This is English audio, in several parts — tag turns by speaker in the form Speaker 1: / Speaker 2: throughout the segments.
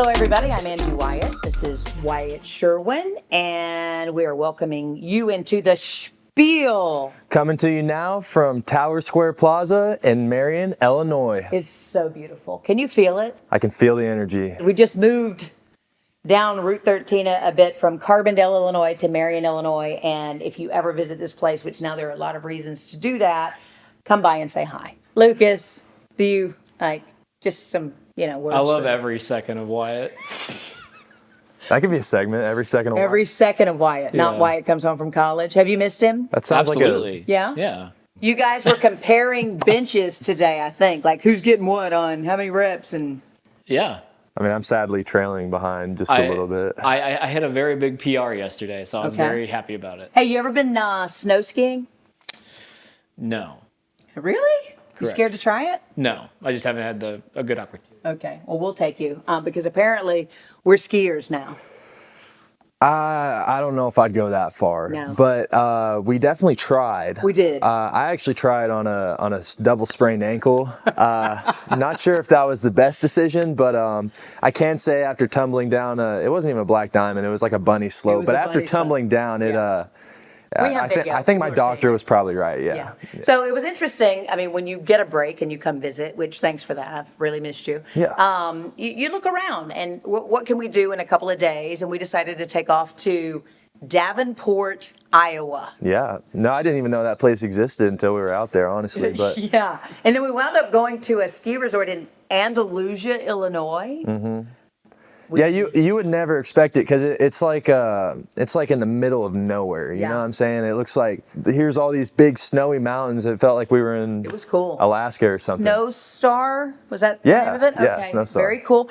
Speaker 1: Hello, everybody. I'm Angie Wyatt. This is Wyatt Sherwin, and we are welcoming you into the Spiel.
Speaker 2: Coming to you now from Tower Square Plaza in Marion, Illinois.
Speaker 1: It's so beautiful. Can you feel it?
Speaker 2: I can feel the energy.
Speaker 1: We just moved down Route 13 a bit from Carbondale, Illinois to Marion, Illinois, and if you ever visit this place, which now there are a lot of reasons to do that, come by and say hi. Lucas, do you like just some, words?
Speaker 3: I love every second of Wyatt.
Speaker 2: That could be a segment, every second of Wyatt.
Speaker 1: Every second of Wyatt, not
Speaker 3: Yeah.
Speaker 1: Wyatt comes home from college. Have you missed him?
Speaker 2: That sounds
Speaker 3: Absolutely.
Speaker 1: Yeah?
Speaker 3: Yeah.
Speaker 1: You guys were comparing benches today, I think. Like, who's getting what on how many reps and...
Speaker 3: Yeah.
Speaker 2: I mean, I'm sadly trailing behind just a little bit.
Speaker 3: I hit a very big PR yesterday, so I was
Speaker 1: Okay.
Speaker 3: very happy about it.
Speaker 1: Hey, you ever been snow skiing?
Speaker 3: No.
Speaker 1: Really? You
Speaker 3: Correct.
Speaker 1: scared to try it?
Speaker 3: No. I just haven't had a good opportunity.
Speaker 1: Okay. Well, we'll take you because apparently we're skiers now.
Speaker 2: I don't know if I'd go that far,
Speaker 1: No.
Speaker 2: but we definitely tried.
Speaker 1: We did.
Speaker 2: I actually tried on a double sprained ankle. Not sure if that was the best decision, but I can say after tumbling down, it wasn't even a black diamond. It was like a bunny slope.
Speaker 1: was
Speaker 2: But
Speaker 1: a
Speaker 2: after
Speaker 1: bunny slope.
Speaker 2: tumbling down, it.
Speaker 1: Yeah. We have video.
Speaker 2: I think my
Speaker 1: We were
Speaker 2: doctor
Speaker 1: seeing it.
Speaker 2: was probably right. Yeah.
Speaker 1: So it was interesting. I mean, when you get a break and you come visit, which thanks for that. I've really missed you.
Speaker 2: Yeah.
Speaker 1: You look around and what can we do in a couple of days? And we decided to take off to Davenport, Iowa.
Speaker 2: Yeah. No, I didn't even know that place existed until we were out there, honestly. But
Speaker 1: Yeah. And then we wound up going to a ski resort in Andalusia, Illinois.
Speaker 2: Mm-hmm. Yeah, you would never expect it because it's like in the middle of nowhere. You
Speaker 1: Yeah.
Speaker 2: know what I'm saying? It looks like here's all these big snowy mountains. It felt like we were in
Speaker 1: It was cool.
Speaker 2: Alaska or something.
Speaker 1: Snowstar, was that the
Speaker 2: Yeah,
Speaker 1: name of it?
Speaker 2: yeah,
Speaker 1: Okay.
Speaker 2: Snowstar.
Speaker 1: Very cool.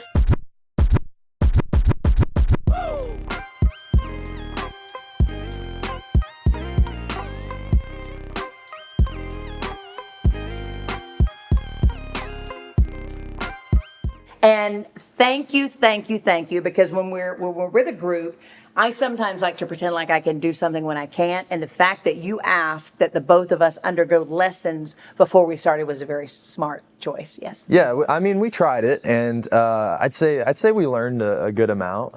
Speaker 1: And thank you, because when we're with a group, I sometimes like to pretend like I can do something when I can't. And the fact that you asked that the both of us undergo lessons before we started was a very smart choice. Yes.
Speaker 2: Yeah, I mean we tried it, and I'd say we learned a good amount.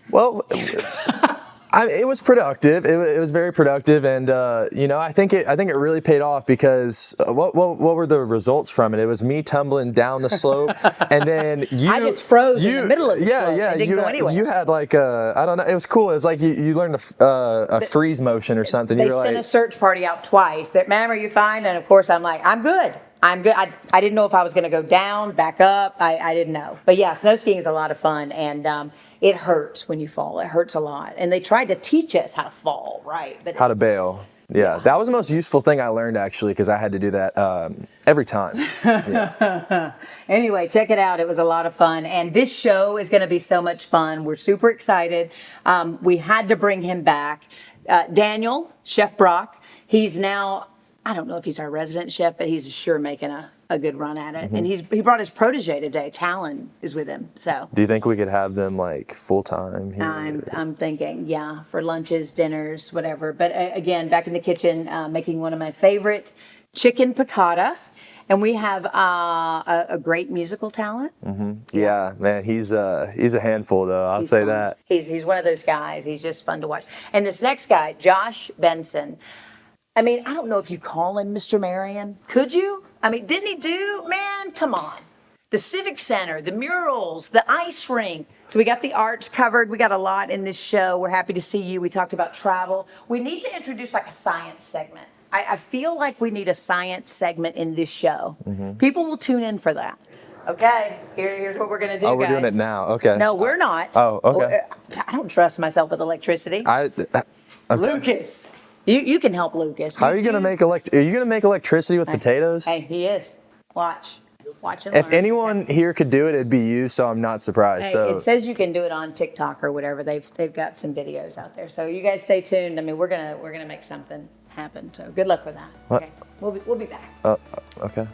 Speaker 2: Well. It was productive. It was very productive, and I think it really paid off because what were the results from it? It was me tumbling down the slope, and then
Speaker 1: I just froze in the middle of the slope.
Speaker 2: Yeah,
Speaker 1: I didn't go anywhere.
Speaker 2: You had like I don't know. It was cool. It was like you learned a freeze motion or something.
Speaker 1: They
Speaker 2: You were
Speaker 1: sent
Speaker 2: like,
Speaker 1: a search party out twice. That, ma'am, are you fine? And of course, I'm like, I'm good. I didn't know if I was going to go down, back up. I didn't know. But yeah, snow skiing is a lot of fun, and it hurts when you fall. It hurts a lot. And they tried to teach us how to fall, right? But
Speaker 2: how to bail. Yeah, that was the most useful thing I learned actually because I had to do that every time. Yeah.
Speaker 1: Anyway, check it out. It was a lot of fun. And this show is going to be so much fun. We're super excited. We had to bring him back. Daniel, Chef Brock, he's now, I don't know if he's our resident chef, but he's sure making a good run at it.
Speaker 2: Mm-hmm.
Speaker 1: And he brought his protege today. Talyn is with him. So
Speaker 2: Do you think we could have them like full time here?
Speaker 1: I'm thinking, yeah, for lunches, dinners, whatever. But again, back in the kitchen, making one of my favorite chicken piccata. And we have a great musical talent.
Speaker 2: Mm-hmm. Yeah, man, he's a handful though. I'll say
Speaker 1: Fun.
Speaker 2: that.
Speaker 1: He's one of those guys. He's just fun to watch. And this next guy, Josh Benson. I mean, I don't know if you call him Mr. Marion. Could you? I mean, didn't he do? Man, come on. The Civic Center, the Murals, the ice rink. So we got the arts covered. We got a lot in this show. We're happy to see you. We talked about travel. We need to introduce like a science segment. I feel like we need a science segment in this show.
Speaker 2: Mm-hmm.
Speaker 1: People will tune in for that. Okay, here's what we're going to do,
Speaker 2: Oh, we're
Speaker 1: guys.
Speaker 2: doing it now. Okay.
Speaker 1: No, we're not.
Speaker 2: Oh, okay.
Speaker 1: I don't trust myself with electricity.
Speaker 2: Okay.
Speaker 1: Lucas, you can help Lucas.
Speaker 2: How are you gonna make Are you gonna make electricity with potatoes?
Speaker 1: Hey, he is. Watch and
Speaker 2: If
Speaker 1: learn.
Speaker 2: anyone here could do it, it'd be you. So I'm not surprised.
Speaker 1: Hey,
Speaker 2: So
Speaker 1: it says you can do it on TikTok or whatever. They've got some videos out there. So you guys stay tuned. I mean, we're gonna make something happen. So good luck with that.
Speaker 2: What?
Speaker 1: Okay, we'll be back.
Speaker 2: okay.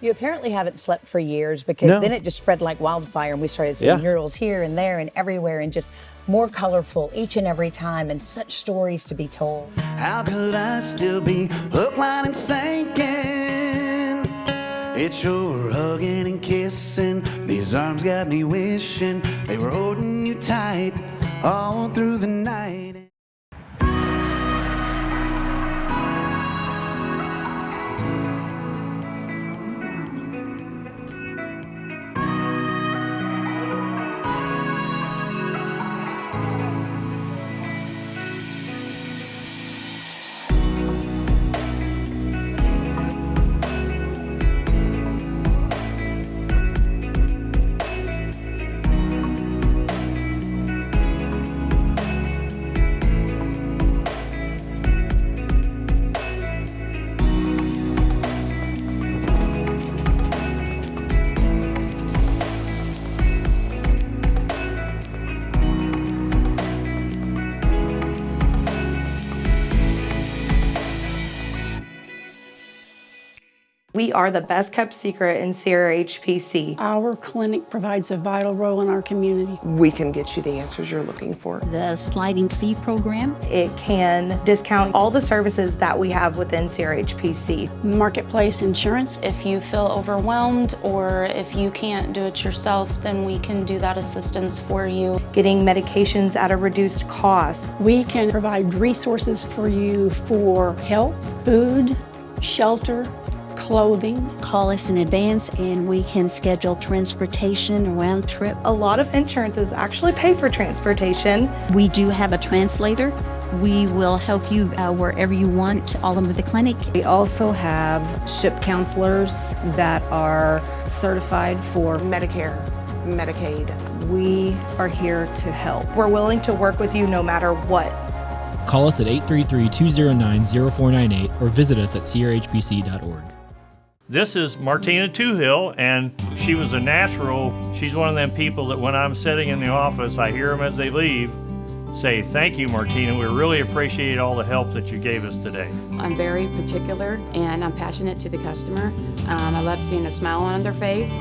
Speaker 1: You apparently haven't slept for years because
Speaker 3: No.
Speaker 1: then it just spread like wildfire, and we started seeing
Speaker 3: Yeah.
Speaker 1: murals here and there and everywhere, and just more colorful each and every time, and such stories to be told.
Speaker 4: How could I still be hook, line, and sinking? It's your hugging and kissing, these His arms got me wishing they were holding you tight all through the night.
Speaker 5: We are the best kept secret in CRHPC.
Speaker 6: Our clinic provides a vital role in our community.
Speaker 7: We can get you the answers you're looking for.
Speaker 8: The sliding fee program.
Speaker 5: It can discount all the services that we have within CRHPC.
Speaker 6: Marketplace insurance.
Speaker 9: If you feel overwhelmed or if you can't do it yourself, then we can do that assistance for you.
Speaker 5: Getting medications at a reduced cost.
Speaker 6: We can provide resources for you for help, food, shelter, clothing.
Speaker 8: Call us in advance and we can schedule transportation, a round trip.
Speaker 5: A lot of insurances actually pay for transportation.
Speaker 8: We do have a translator. We will help you wherever you want, all over the clinic.
Speaker 10: We also have SHIP counselors that are certified for
Speaker 7: Medicare, Medicaid.
Speaker 10: We are here to help.
Speaker 5: We're willing to work with you no matter what.
Speaker 11: Call us at 833-209-0498 or visit us at crhbc.org.
Speaker 12: This is Martina Toohill, and she was a natural. She's one of them people that when I'm sitting in the office, I hear them as they leave say, "Thank you, Martina. We really appreciate all the help that you gave us today."
Speaker 13: I'm very particular and I'm passionate to the customer. I love seeing a smile on their face.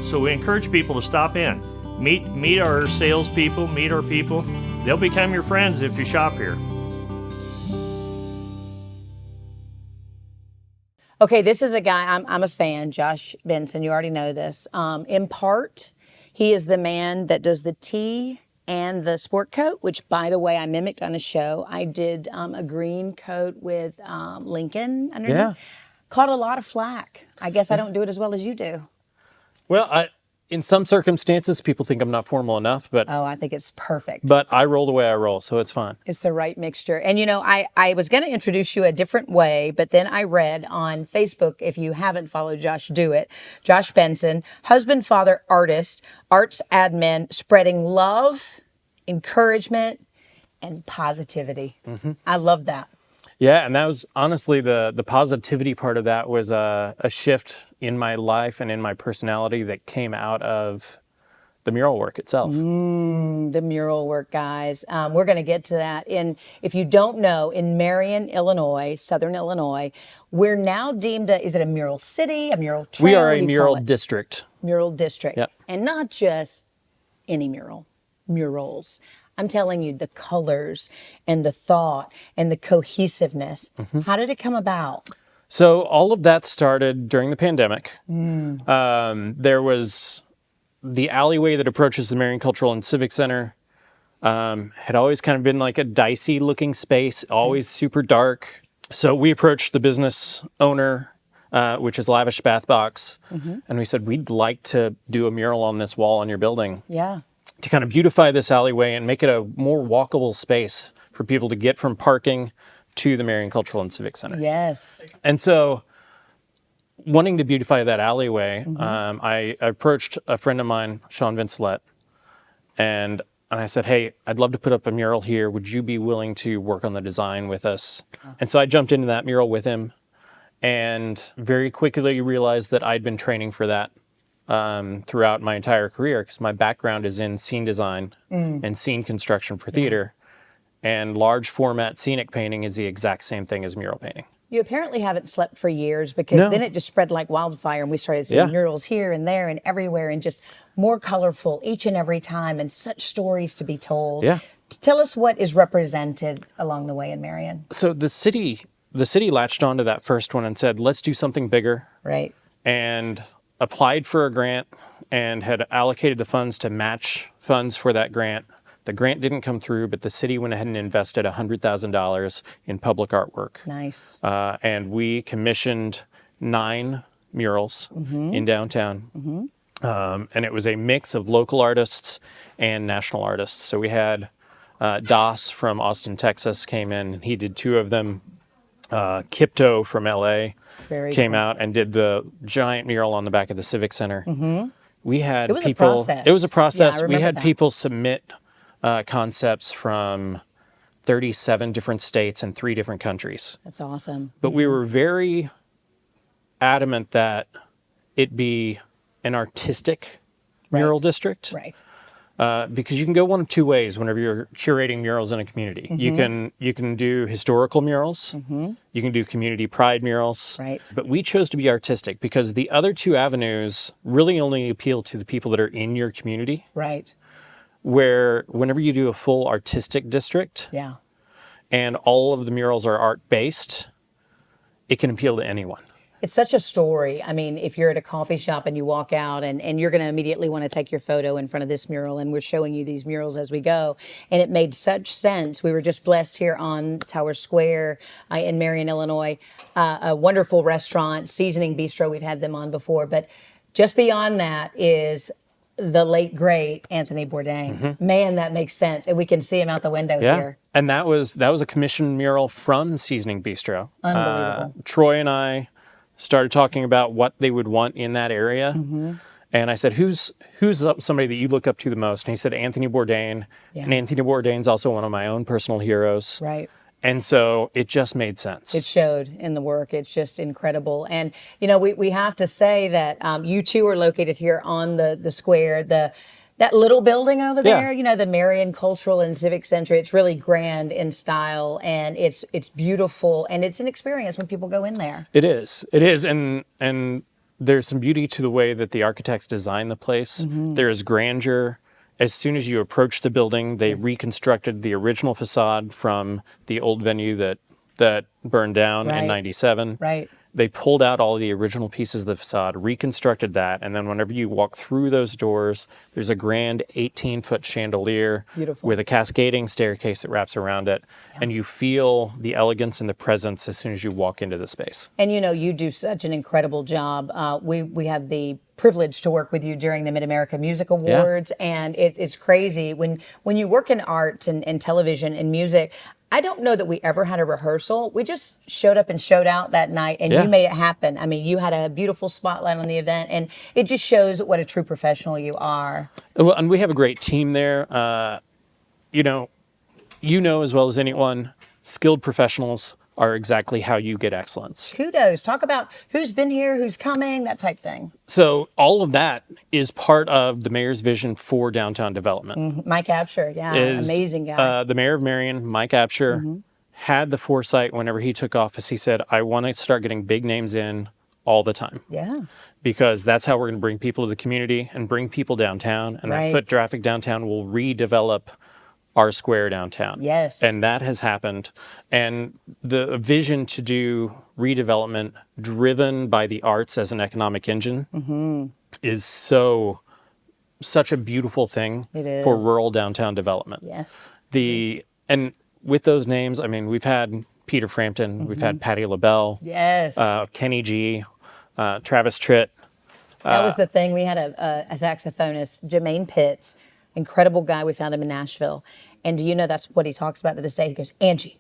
Speaker 12: So we encourage people to stop in, meet our salespeople, meet our people. They'll become your friends if you shop here.
Speaker 1: Okay, this is a guy, I'm a fan, Josh Benson. You already know this. In part, he is the man that does the tee and the sport coat, which, by the way, I mimicked on a show. I did a green coat with Lincoln underneath.
Speaker 14: Yeah.
Speaker 1: Caught a lot of flack. I guess I don't do it as well as you do.
Speaker 14: Well, in some circumstances, people think I'm not formal enough, but
Speaker 1: Oh, I think it's perfect.
Speaker 14: but I roll the way I roll, so it's fine.
Speaker 1: It's the right mixture. And you know, I was going to introduce you a different way, but then I read on Facebook, if you haven't followed Josh, do it. Josh Benson, husband, father, artist, arts admin, spreading love, encouragement, and positivity.
Speaker 14: Mm-hmm.
Speaker 1: I love that.
Speaker 14: Yeah, and that was honestly the positivity part of that was a shift in my life and in my personality that came out of the mural work itself.
Speaker 1: The mural work, guys. We're going to get to that. If you don't know, in Marion, Illinois, Southern Illinois, we're now deemed is it a mural city, a mural trail?
Speaker 14: We are
Speaker 1: What
Speaker 14: a
Speaker 1: do you
Speaker 14: mural
Speaker 1: call it?
Speaker 14: district.
Speaker 1: Mural district.
Speaker 14: Yep.
Speaker 1: And not just any mural, murals. I'm telling you, the colors and the thought and the cohesiveness.
Speaker 14: Mm-hmm.
Speaker 1: How did it come about?
Speaker 14: So all of that started during the pandemic. There was the alleyway that approaches the Marion Cultural and Civic Center had always kind of been like a dicey looking space, always super dark. So we approached the business owner, which is Lavish Bath Box, and we said, we'd like to do a mural on this wall on your building.
Speaker 1: Yeah.
Speaker 14: To kind of beautify this alleyway and make it a more walkable space for people to get from parking to the Marion Cultural and Civic Center.
Speaker 1: Yes.
Speaker 14: And so, wanting to beautify that alleyway, I approached a friend of mine, Sean Vincelette, and I said, hey, I'd love to put up a mural here. Would you be willing to work on the design with us? And so I jumped into that mural with him and very quickly realized that I'd been training for that throughout my entire career because my background is in scene design and scene construction for theater. And large format scenic painting is the exact same thing as mural painting.
Speaker 1: You apparently haven't slept for years because then it just spread like wildfire and we started seeing murals here and there and everywhere and just more colorful each and every time and such stories to be told.
Speaker 14: Yeah.
Speaker 1: Tell us what is represented along the way in Marion.
Speaker 14: So the city latched onto that first one and said, let's do something bigger.
Speaker 1: Right.
Speaker 14: And applied for a grant and had allocated the funds to match funds for that grant. The grant didn't come through, but the city went ahead and invested $100,000 in public artwork.
Speaker 1: Nice.
Speaker 14: And we commissioned 9 murals in downtown. And it was a mix of local artists and national artists. So we had Das from Austin, Texas came in, and he did 2 of them. Kipto from LA came out and did the giant mural on the back of the Civic Center. We had people. It was a process. We had people submit concepts from 37 different states and 3 different countries.
Speaker 1: That's awesome.
Speaker 14: But we were very adamant that it be an artistic mural district.
Speaker 1: Right.
Speaker 14: Because you can go one of 2 ways whenever you're curating murals in a community. You can do historical murals. You can do community pride murals.
Speaker 1: Right.
Speaker 14: But we chose to be artistic because the other 2 avenues really only appeal to the people that are in your community.
Speaker 1: Right.
Speaker 14: Where whenever you do a full artistic district, and all of the murals are art-based, it can appeal to anyone.
Speaker 1: It's such a story. I mean, if you're at a coffee shop and you walk out and you're going to immediately want to take your photo in front of this mural, and we're showing you these murals as we go, and it made such sense. We were just blessed here on Tower Square in Marion, Illinois, a wonderful restaurant, Seasoning Bistro. We've had them on before, but just beyond that is the late, great Anthony Bourdain. Man, that makes sense. And we can see him out the window here.
Speaker 14: And that was a commissioned mural from Seasoning Bistro.
Speaker 1: Unbelievable.
Speaker 14: Troy and I started talking about what they would want in that area. And I said, who's somebody that you look up to the most? And he said, Anthony Bourdain. And Anthony Bourdain's also one of my own personal heroes.
Speaker 1: Right.
Speaker 14: And so it just made sense.
Speaker 1: It showed in the work. It's just incredible. And, you know, we have to say that you 2 are located here on the square, that little building over there, you know, the Marion Cultural and Civic Center. It's really grand in style, and it's beautiful, and it's an experience when people go in there.
Speaker 14: It is. And there's some beauty to the way that the architects designed the place. There is grandeur. As soon as you approach the building, they reconstructed the original facade from the old venue that burned down in 97.
Speaker 1: Right.
Speaker 14: They pulled out all the original pieces of the facade, reconstructed that, and then whenever you walk through those doors, there's a grand 18-foot chandelier with a cascading staircase that wraps around it, and you feel the elegance and the presence as soon as you walk into the space.
Speaker 1: And you know, you do such an incredible job. We had the privilege to work with you during the Mid-America Music Awards, and it's crazy. When you work in arts and television and music, I don't know that we ever had a rehearsal. We just showed up and showed out that night, and you made it happen. I mean, you had a beautiful spotlight on the event, and it just shows what a true professional you are.
Speaker 14: Well, and we have a great team there. You know as well as anyone, skilled professionals are exactly how you get excellence.
Speaker 1: Kudos. Talk about who's been here, who's coming, that type thing.
Speaker 14: So all of that is part of the mayor's vision for downtown development.
Speaker 1: Mike Absher, amazing guy.
Speaker 14: The mayor of Marion, Mike Absher, had the foresight whenever he took office. He said, I want to start getting big names in all the time.
Speaker 1: Yeah.
Speaker 14: Because that's how we're going to bring people to the community and bring people downtown. And that foot traffic downtown will redevelop our square downtown.
Speaker 1: Yes.
Speaker 14: And that has happened. And the vision to do redevelopment driven by the arts as an economic engine is such a beautiful thing for rural downtown development.
Speaker 1: Yes.
Speaker 14: And with those names, I mean, we've had Peter Frampton, we've had Patti LaBelle, Kenny G, Travis Tritt.
Speaker 1: That was the thing. We had a saxophonist, Jermaine Pitts, incredible guy. We found him in Nashville. And do you know that's what he talks about to this day? He goes, Angie,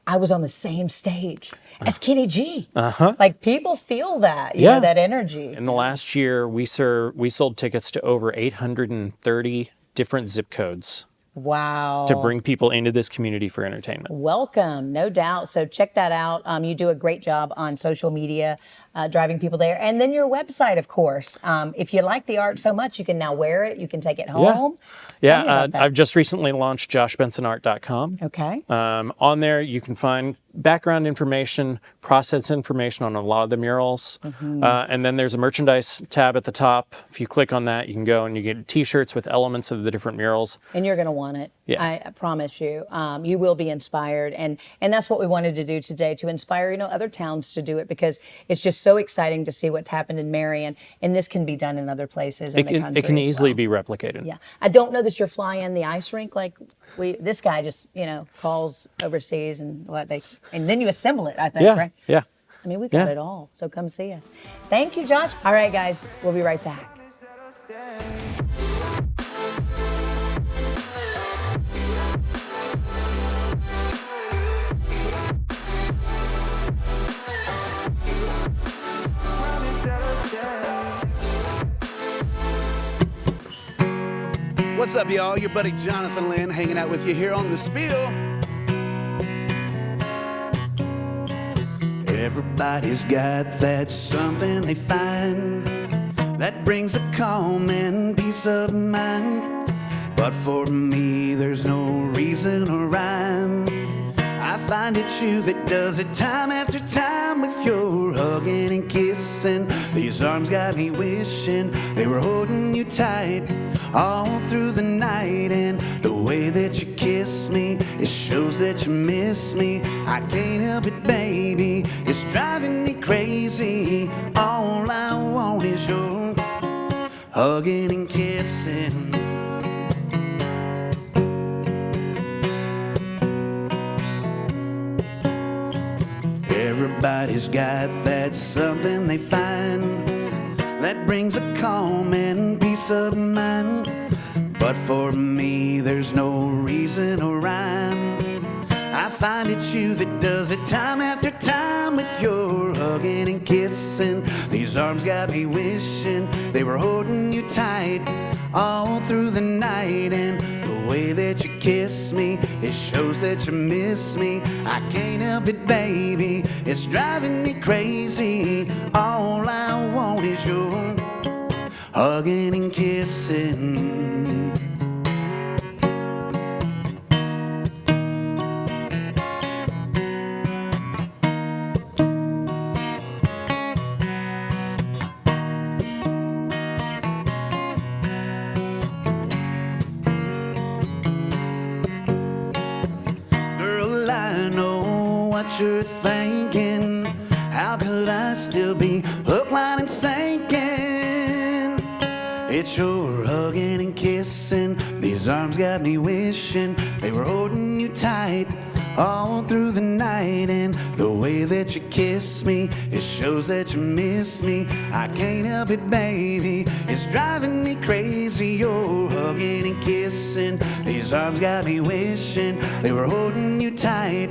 Speaker 1: I was on the same stage as Kenny G. Like, people feel that, you know, that energy.
Speaker 14: In the last year, we sold tickets to over 830 different zip codes.
Speaker 1: Wow.
Speaker 14: To bring people into this community for entertainment.
Speaker 1: Welcome, no doubt. So check that out. You do a great job on social media, driving people there. And then your website, of course. If you like the art so much, you can now wear it. You can take it home.
Speaker 14: Yeah, I've just recently launched joshbensonart.com.
Speaker 1: Okay.
Speaker 14: On there, you can find background information, process information on a lot of the murals. And then there's a merchandise tab at the top. If you click on that, you can go and you get t-shirts with elements of the different murals.
Speaker 1: And you're going to want it.
Speaker 14: Yeah.
Speaker 1: I promise you. You will be inspired. And that's what we wanted to do today, to inspire, other towns to do it, because it's just so exciting to see what's happened in Marion, and this can be done in other places in the country.
Speaker 14: It can
Speaker 1: as
Speaker 14: easily
Speaker 1: well.
Speaker 14: be replicated.
Speaker 1: Yeah, I don't know that you're flying the ice rink like this guy just calls overseas and then you assemble it. I think, right?
Speaker 14: Yeah.
Speaker 1: I mean, we've got it all. So come see us. Thank you, Josh. All right, guys, we'll be right back.
Speaker 4: What's up, y'all? Your buddy Johnathan Lynn hanging out with you here on the Spiel. Everybody's got that something they find that brings a calm and peace of mind. But for me, there's no reason or rhyme. I find it's you that does it time after time with your hugging and kissing. These arms got me wishing they were holding you tight all through the night. And the way that you kiss me, it shows that you miss me. I can't help it, baby, it's driving me crazy. All I want is your hugging and kissing. Everybody's got that something they find that brings a calm and peace of mind. But for me, there's no reason or rhyme. I find it's you that does it time after time with your hugging and kissing. These arms got me wishing they were holding you tight all through the night. And the way that you kiss me, it shows that you miss me. I can't help it, baby, it's driving me crazy. All I want is your hugging and kissing. You're thinking, how could I still be hook, line, and sinking? It's your hugging and kissing. These arms got me wishing they were holding you tight all through the night. And the way that you kiss me, it shows that you miss me. I can't help it, baby, it's driving me crazy. You're hugging and kissing. These arms got me wishing they were holding you tight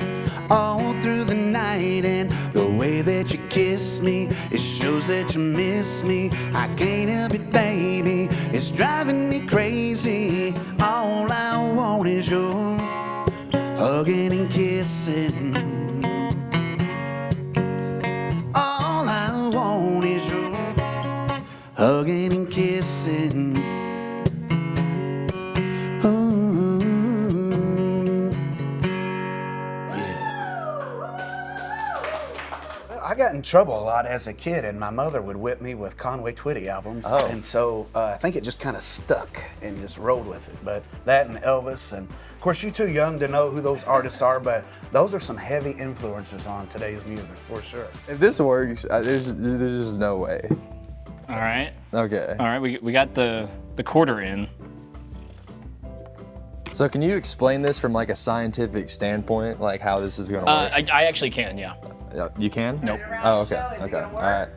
Speaker 4: all through the night. And the way that you kiss me, it shows that you miss me. I can't help it, baby, it's driving me crazy. All I want is your hugging and kissing. All I want is your hugging and kissing. I got in trouble a lot as a kid, and my mother would whip me with Conway Twitty albums.
Speaker 2: Oh.
Speaker 4: And so I think it just kind of stuck and just rolled with it. But that and Elvis, and of course you're too young to know who those artists are, but those are some heavy influencers on today's music for sure.
Speaker 2: If this works, there's just no way.
Speaker 3: All right.
Speaker 2: Okay.
Speaker 3: All right, we got the quarter in.
Speaker 2: So can you explain this from like a scientific standpoint, like how this is going to work?
Speaker 3: I actually can, yeah.
Speaker 2: You can?
Speaker 3: Nope.
Speaker 2: Oh, okay. Okay. All right.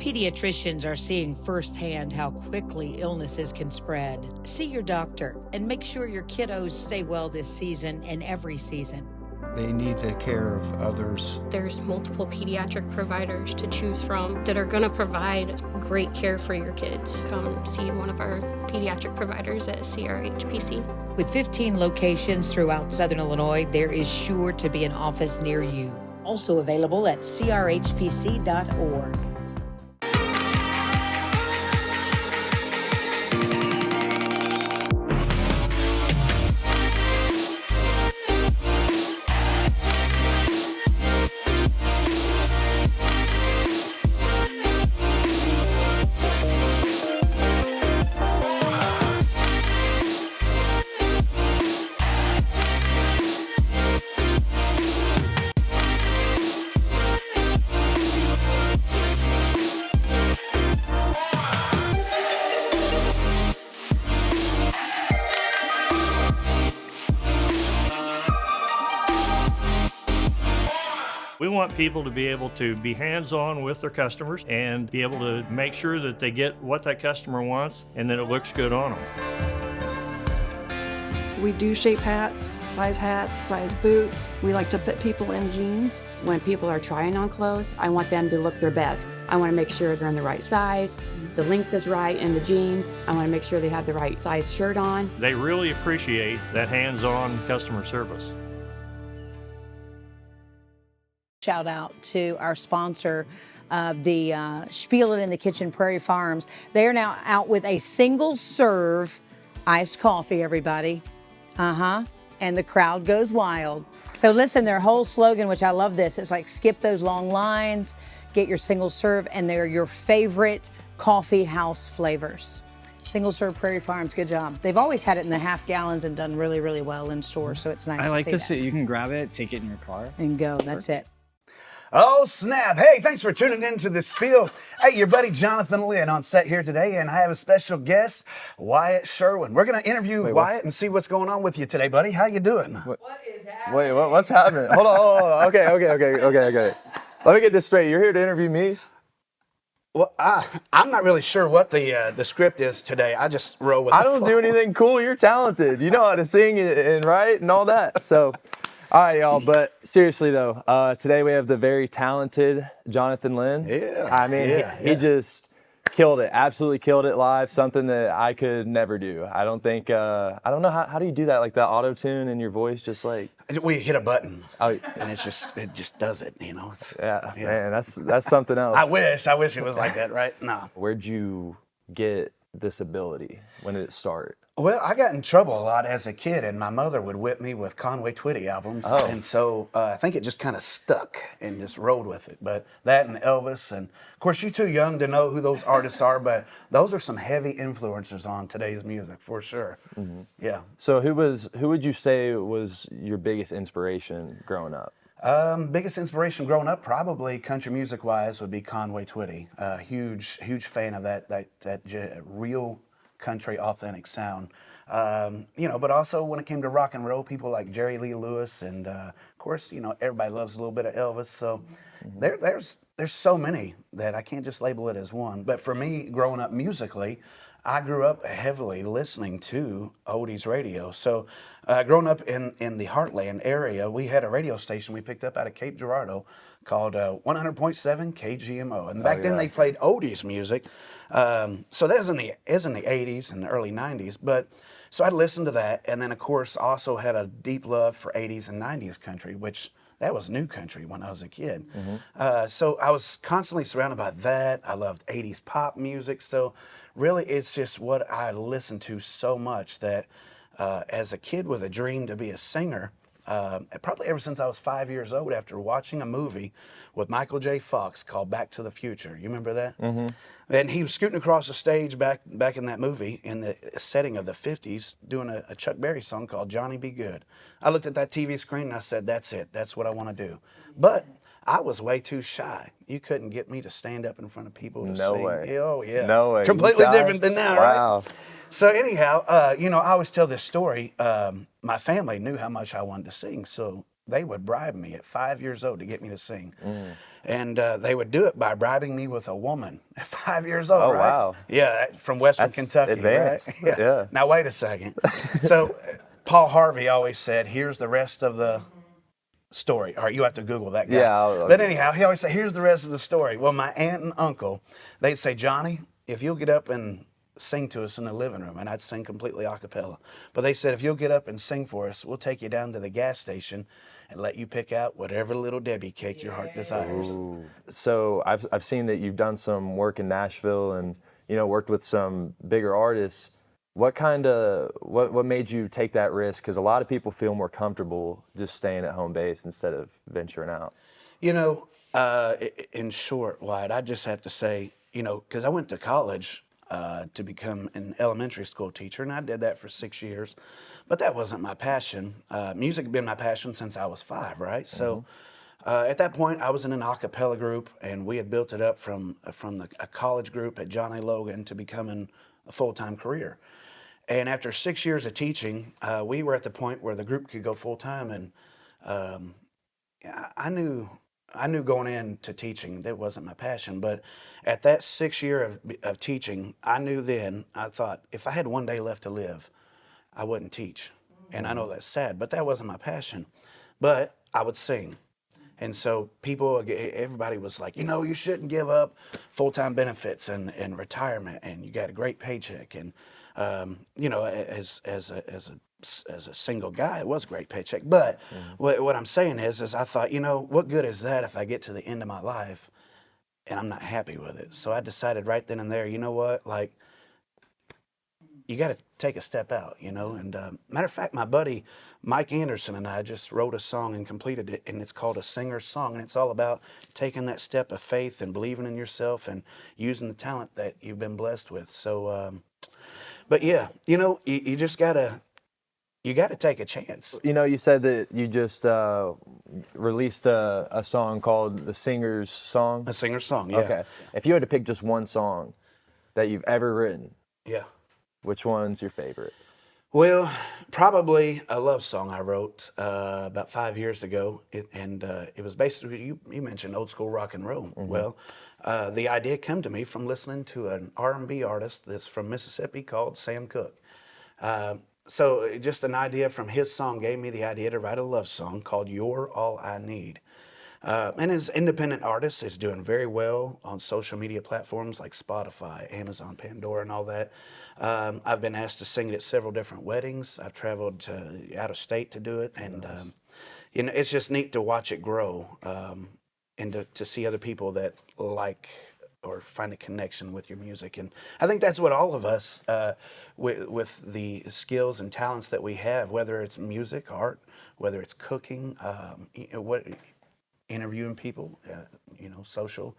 Speaker 15: Pediatricians are seeing firsthand how quickly illnesses can spread. See your doctor and make sure your kiddos stay well this season and every season.
Speaker 16: They need the care of others.
Speaker 17: There's multiple pediatric providers to choose from that are going to provide great care for your kids. Come see one of our pediatric providers at CRHPC.
Speaker 15: With 15 locations throughout Southern Illinois, there is sure to be an office near you. Also available at crhpc.org.
Speaker 12: We want people to be able to be hands-on with their customers and be able to make sure that they get what that customer wants and that it looks good on them.
Speaker 18: We do shape hats, size boots. We like to fit people in jeans.
Speaker 13: When people are trying on clothes, I want them to look their best. I want to make sure they're in the right size, the length is right in the jeans. I want to make sure they have the right size shirt on.
Speaker 12: They really appreciate that hands-on customer service.
Speaker 1: Shout out to our sponsor of the Spiel in the Kitchen, Prairie Farms. They are now out with a single serve iced coffee, everybody. And the crowd goes wild. So listen, their whole slogan, which I love this, it's like skip those long lines, get your single serve, and they're your favorite coffee house flavors. Single serve Prairie Farms, good job. They've always had it in the half gallons and done really, really well in stores, so it's nice
Speaker 19: I
Speaker 1: to
Speaker 19: like
Speaker 1: see
Speaker 19: this.
Speaker 1: that.
Speaker 19: You can grab it, take it in your car.
Speaker 1: And go, that's it.
Speaker 4: Oh, snap. Hey, thanks for tuning in to the Spiel. Hey, your buddy Johnathan Lynn on set here today, and I have a special guest, Wyatt Sherwin. We're going to interview Wyatt and see what's going on with you today, buddy. How you doing?
Speaker 2: Wait, what's happening? Hold on. Okay. Let me get this straight. You're here to interview me?
Speaker 4: Well, I'm not really sure what the script is today. I just roll with
Speaker 2: I don't do anything cool. You're talented. You know how to sing and write and all that. So, all right, y'all. But seriously, though, today we have the very talented Johnathan Lynn.
Speaker 4: Yeah.
Speaker 2: I mean, he just killed it. Absolutely killed it live. Something that I could never do. I don't think, I don't know, how do you do that? Like that auto-tune in your voice, just like.
Speaker 4: We hit a button,
Speaker 2: and
Speaker 4: it just does it, you know.
Speaker 2: Man, that's something else.
Speaker 4: I wish it was like that, right? No.
Speaker 2: Where'd you get this ability? When did it start?
Speaker 4: Well, I got in trouble a lot as a kid, and my mother would whip me with Conway Twitty albums, and so I think it just kind of stuck and just rolled with it. But that and Elvis, and of course you're too young to know who those artists are, but those are some heavy influencers on today's music for sure.
Speaker 2: Mm-hmm.
Speaker 4: Yeah.
Speaker 2: So who would you say was your biggest inspiration growing up?
Speaker 4: Biggest inspiration growing up, probably country music wise, would be Conway Twitty. Huge fan of that real country authentic sound. But also when it came to rock and roll, people like Jerry Lee Lewis, and of course, everybody loves a little bit of Elvis. So there's so many that I can't just label it as one. But for me, growing up musically, I grew up heavily listening to oldies radio. So growing up in the Heartland area, we had a radio station we picked up out of Cape Girardeau called 100.7 KGMO. And back then they played oldies music. So that was in the 80s and the early 90s. But so I'd listen to that. And then, of course, also had a deep love for 80s and 90s country, which that was new country when I was a kid. So I was constantly surrounded by that. I loved 80s pop music. So really, it's just what I listened to so much that as a kid with a dream to be a singer, probably ever since I was 5 years old, after watching a movie with Michael J. Fox called Back to the Future. You remember that?
Speaker 2: Mm-hmm.
Speaker 4: And he was scooting across the stage back in that movie in the setting of the 50s, doing a Chuck Berry song called Johnny Be Good. I looked at that TV screen and I said, that's it. That's what I want to do. But I was way too shy. You couldn't get me to stand up in front of people to sing.
Speaker 2: Way.
Speaker 4: Oh, yeah.
Speaker 2: No way.
Speaker 4: Completely different than now,
Speaker 2: wow.
Speaker 4: right? So anyhow, I always tell this story. My family knew how much I wanted to sing, so they would bribe me at 5 years old to get me to sing. And they would do it by bribing me with a woman at 5 years old, right?
Speaker 2: Wow.
Speaker 4: Yeah, from Western Kentucky,
Speaker 2: advanced.
Speaker 4: Right?
Speaker 2: Yeah.
Speaker 4: Now, wait a second. So Paul Harvey always said, here's the rest of the story. All right, you have to Google that guy.
Speaker 2: Yeah.
Speaker 4: But anyhow, he always said, here's the rest of the story. Well, my aunt and uncle, they'd say, Johnny, if you'll get up and sing to us in the living room, and I'd sing completely a cappella. But they said, if you'll get up and sing for us, we'll take you down to the gas station and let you pick out whatever little Debbie cake your heart desires.
Speaker 2: Ooh. So I've seen that you've done some work in Nashville and worked with some bigger artists. What made you take that risk? Because a lot of people feel more comfortable just staying at home base instead of venturing out.
Speaker 4: In short, Wyatt, I just have to say, because I went to college to become an elementary school teacher, and I did that for 6 years, but that wasn't my passion. Music had been my passion since I was 5, right? So at that point, I was in an a cappella group, and we had built it up from a college group at John A. Logan to becoming a full-time career. And after 6 years of teaching, we were at the point where the group could go full-time, and I knew
Speaker 20: I knew going into teaching that wasn't my passion, but at that 6 year of teaching, I knew then, I thought, if I had one day left to live, I wouldn't teach. And I know that's sad, but that wasn't my passion. But I would sing. And so everybody was like, you shouldn't give up full-time benefits and retirement, and you got a great paycheck. And, as a single guy, it was a great paycheck. But what I'm saying is I thought, what good is that if I get to the end of my life and I'm not happy with it? So I decided right then and there, you know what, like, you got to take a step out, And matter of fact, my buddy Mike Anderson and I just wrote a song and completed it, and it's called A Singer's Song, and it's all about taking that step of faith and believing in yourself and using the talent that you've been blessed with. So, but yeah, you just gotta take a chance.
Speaker 2: You said that you just released a song called The Singer's Song.
Speaker 20: A Singer's Song, yeah.
Speaker 2: Okay. If you had to pick just one song that you've ever written,
Speaker 20: yeah,
Speaker 2: which one's your favorite?
Speaker 20: Well, probably a love song I wrote about 5 years ago, it was basically, you mentioned old school rock and roll. Mm-hmm. Well, the idea came to me from listening to an R&B artist that's from Mississippi called Sam Cooke. So just an idea from his song gave me the idea to write a love song called You're All I Need. And as an independent artist, it's doing very well on social media platforms like Spotify, Amazon, Pandora, and all that. I've been asked to sing it at several different weddings. I've traveled out of state to do it, and nice. It's just neat to watch it grow and to see other people that like or find a connection with your music. And I think that's what all of us, with the skills and talents that we have, whether it's music, art, whether it's cooking, interviewing people, social,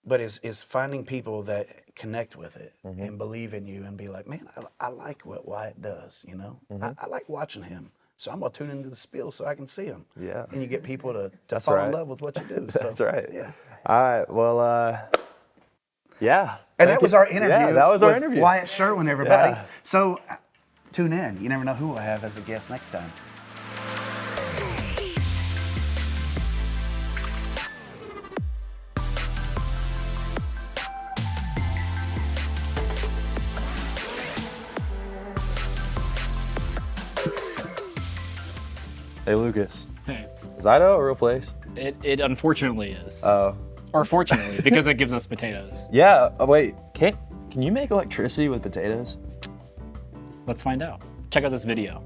Speaker 20: but is finding people that connect with it mm-hmm. and believe in you and be like, man, I like what Wyatt does, mm-hmm. I like watching him. So I'm going to tune into the Spiel so I can see him. Yeah. And you get people to fall in love with what you do.
Speaker 2: That's
Speaker 20: so,
Speaker 2: right.
Speaker 20: Yeah.
Speaker 2: All right. Well, yeah.
Speaker 20: And that was our interview.
Speaker 2: Yeah, that was our interview.
Speaker 20: Wyatt Sherwin, everybody.
Speaker 2: Yeah.
Speaker 20: So tune in. You never know who we'll have as a guest next time.
Speaker 2: Hey, Lucas.
Speaker 3: Hey.
Speaker 2: Is Idaho a real place?
Speaker 3: It unfortunately is.
Speaker 2: Oh.
Speaker 3: Or fortunately, because it gives us potatoes.
Speaker 2: Yeah. Oh, wait. Can you make electricity with potatoes?
Speaker 3: Let's find out. Check out this video.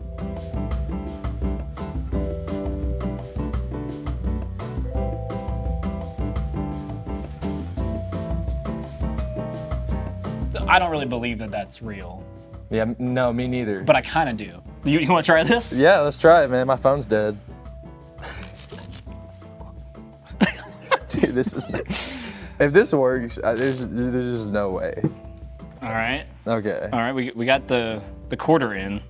Speaker 3: So I don't really believe that that's real.
Speaker 2: Yeah, no, me neither.
Speaker 3: But I kind of do. You want to try this?
Speaker 2: Yeah, let's try it, man. My phone's dead. Dude, this is... If this works, there's just no way.
Speaker 3: All right.
Speaker 2: Okay.
Speaker 3: All right, we got the quarter in.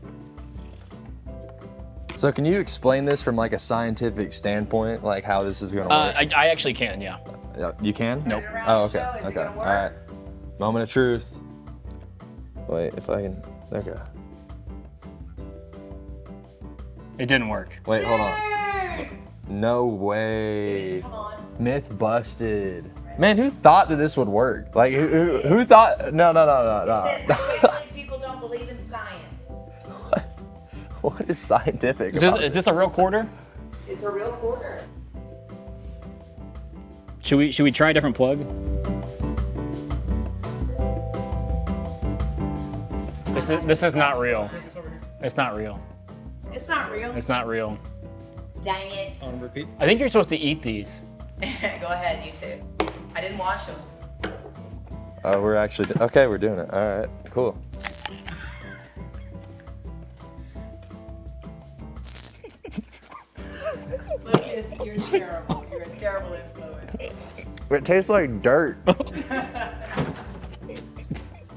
Speaker 2: So can you explain this from like a scientific standpoint, like how this is going to work?
Speaker 3: I actually can, yeah.
Speaker 2: You can?
Speaker 3: Nope.
Speaker 2: Oh, okay. Okay. All right. Moment of truth. Wait, if I can. Okay.
Speaker 3: It didn't work.
Speaker 2: Wait, hold on. No way.
Speaker 1: Come on.
Speaker 2: Myth busted. Man, who thought that this would work? Like, who thought? No.
Speaker 1: It says people don't believe in science.
Speaker 2: What is scientific?
Speaker 3: Is this a real quarter?
Speaker 1: It's a real quarter.
Speaker 3: Should we try a different plug? This is not real. It's not real.
Speaker 1: It's not real.
Speaker 3: It's not real.
Speaker 1: Dang it.
Speaker 3: On repeat. I think you're supposed to eat these.
Speaker 1: Go ahead, you two. I didn't wash them.
Speaker 2: Oh, we're actually okay. We're doing it. All right, cool.
Speaker 1: Lucas, you're terrible. You're a terrible influence.
Speaker 2: It tastes like dirt.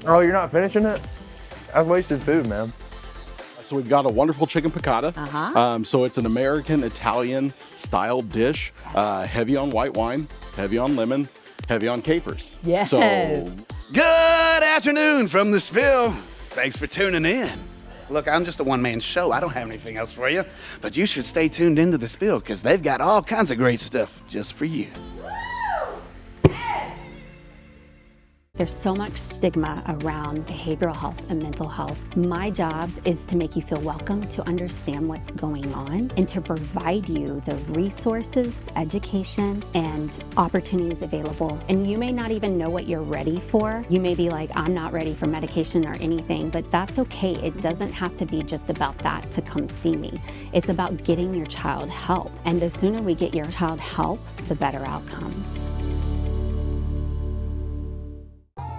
Speaker 2: Oh, you're not finishing it? I've wasted food, man.
Speaker 21: So we've got a wonderful chicken piccata. So it's an American Italian style dish, heavy on white wine, heavy on lemon, heavy on capers.
Speaker 1: Yes.
Speaker 21: So
Speaker 20: good afternoon from the Spiel. Thanks for tuning in. Look, I'm just a one-man show. I don't have anything else for you. But you should stay tuned into the Spiel because they've got all kinds of great stuff just for you.
Speaker 9: There's so much stigma around behavioral health and mental health. My job is to make you feel welcome, to understand what's going on, and to provide you the resources, education, and opportunities available. And you may not even know what you're ready for. You may be like, I'm not ready for medication or anything, but that's okay. It doesn't have to be just about that to come see me. It's about getting your child help. And the sooner we get your child help, the better outcomes.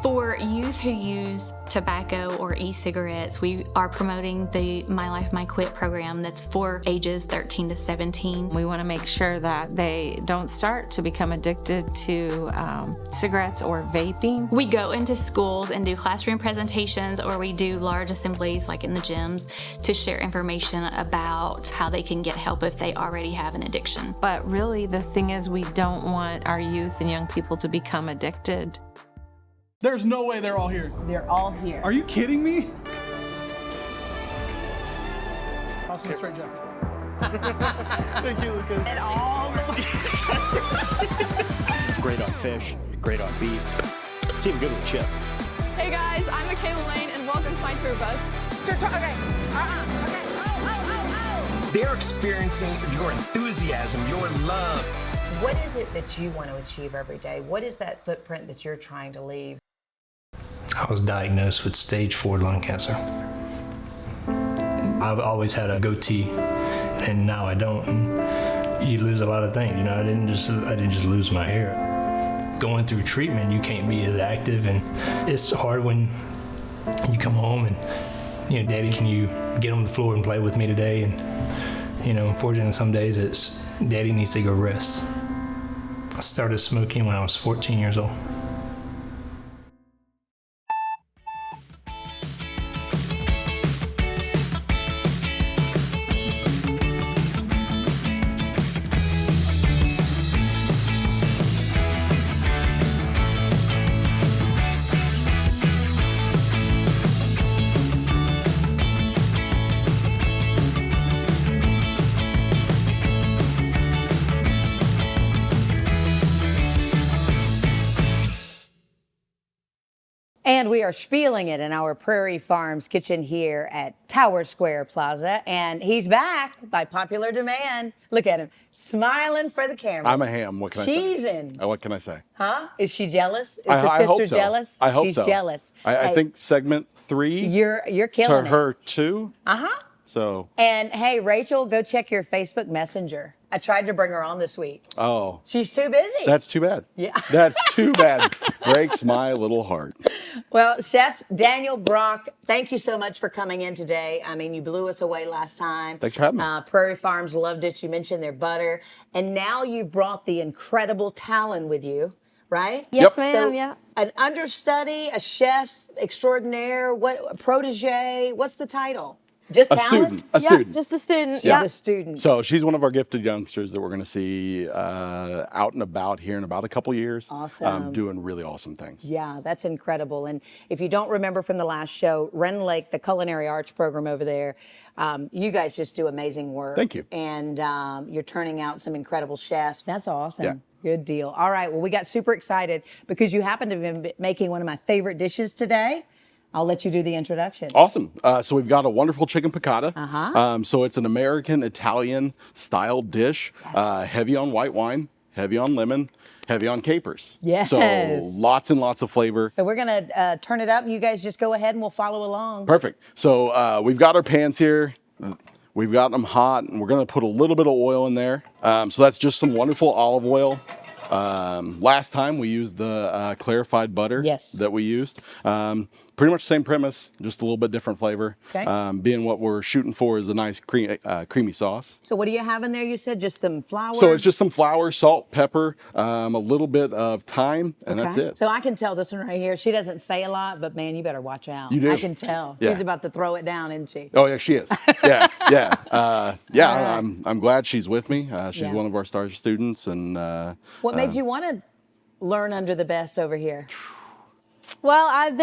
Speaker 22: For youth who use tobacco or e-cigarettes, we are promoting the My Life, My Quit program that's for ages 13 to 17.
Speaker 23: We want to make sure that they don't start to become addicted to cigarettes or vaping.
Speaker 22: We go into schools and do classroom presentations, or we do large assemblies like in the gyms to share information about how they can get help if they already have an addiction.
Speaker 23: But really the thing is, we don't want our youth and young people to become addicted.
Speaker 24: There's no way they're all here.
Speaker 1: They're all here.
Speaker 24: Are you kidding me? Awesome straight jacket. Thank you, Lucas.
Speaker 1: And all
Speaker 25: Great on fish, great on beef. It's even good with chips.
Speaker 26: Hey guys, I'm Michaela Lane and welcome to my tour bus. Okay.
Speaker 27: They're experiencing your enthusiasm, your love.
Speaker 1: What is it that you want to achieve every day? What is that footprint that you're trying to leave?
Speaker 28: I was diagnosed with stage 4 lung cancer. I've always had a goatee, and now I don't. And you lose a lot of things. You know, I didn't just lose my hair. Going through treatment, you can't be as active, and it's hard when you come home and, you know, Daddy, can you get on the floor and play with me today? And, you know, unfortunately, some days it's Daddy needs to go rest. I started smoking when I was 14 years old.
Speaker 1: And we are spieling it in our Prairie Farms kitchen here at Tower Square Plaza. And he's back by popular demand. Look at him, smiling for the camera.
Speaker 21: I'm a ham. What can I say?
Speaker 1: Cheesing.
Speaker 21: What can I say?
Speaker 1: Huh? Is she jealous? Is
Speaker 21: I
Speaker 1: the
Speaker 21: hope
Speaker 1: sister
Speaker 21: so.
Speaker 1: jealous?
Speaker 21: I hope
Speaker 1: She's
Speaker 21: so.
Speaker 1: jealous.
Speaker 21: I think segment 3.
Speaker 1: You're killing
Speaker 21: to
Speaker 1: it.
Speaker 21: her 2.
Speaker 1: Uh-huh.
Speaker 21: So.
Speaker 1: And hey, Rachel, go check your Facebook Messenger. I tried to bring her on this week.
Speaker 21: Oh.
Speaker 1: She's too busy.
Speaker 21: That's too bad.
Speaker 1: Yeah.
Speaker 21: That's too bad. Breaks my little heart.
Speaker 1: Well, Chef Daniel Brock, thank you so much for coming in today. I mean, you blew us away last time.
Speaker 21: Thanks for having me.
Speaker 1: Prairie Farms loved it. You mentioned their butter. And now you've brought the incredible Talyn with you, right?
Speaker 29: Yes, ma'am,
Speaker 1: So
Speaker 29: yeah.
Speaker 1: An understudy, a chef extraordinaire, a protege, what's the title? Just
Speaker 21: A
Speaker 1: talent?
Speaker 21: student. A student.
Speaker 29: Just a student.
Speaker 1: She's a student.
Speaker 21: So she's one of our gifted youngsters that we're going to see out and about here in about a couple years.
Speaker 1: Awesome.
Speaker 21: Doing really awesome things.
Speaker 1: Yeah, that's incredible. And if you don't remember from the last show, Ren Lake, the Culinary Arts program over there, you guys just do amazing work.
Speaker 21: Thank you.
Speaker 1: And you're turning out some incredible chefs. That's awesome.
Speaker 21: Yeah.
Speaker 1: Good deal. All right, well, we got super excited because you happen to be making one of my favorite dishes today. I'll let you do the introduction.
Speaker 21: Awesome. So we've got a wonderful chicken piccata.
Speaker 1: Uh-huh.
Speaker 21: So it's an American Italian style dish, heavy on white wine, heavy on lemon, heavy on capers.
Speaker 1: Yes.
Speaker 21: So lots and lots of flavor.
Speaker 1: So we're gonna turn it up and you guys just go ahead and we'll follow along.
Speaker 21: Perfect. So we've got our pans here. We've got them hot and we're gonna put a little bit of oil in there. So that's just some wonderful olive oil. Last time we used the clarified butter that we used. Pretty much the same premise, just a little bit different flavor.
Speaker 1: Okay.
Speaker 21: Being what we're shooting for is a nice creamy sauce.
Speaker 1: So what do you have in there? You said just some flour?
Speaker 21: So it's just some flour, salt, pepper, a little bit of thyme, and that's it.
Speaker 1: So I can tell this one right here. She doesn't say a lot, but man, you better watch out.
Speaker 21: You do?
Speaker 1: I can tell.
Speaker 21: Yeah.
Speaker 1: She's about to throw it down, isn't she?
Speaker 21: Oh yeah, she is. Yeah. I'm glad she's with me. She's one of our star students, and
Speaker 1: What made you want to learn under the best over here?
Speaker 5: Well, I've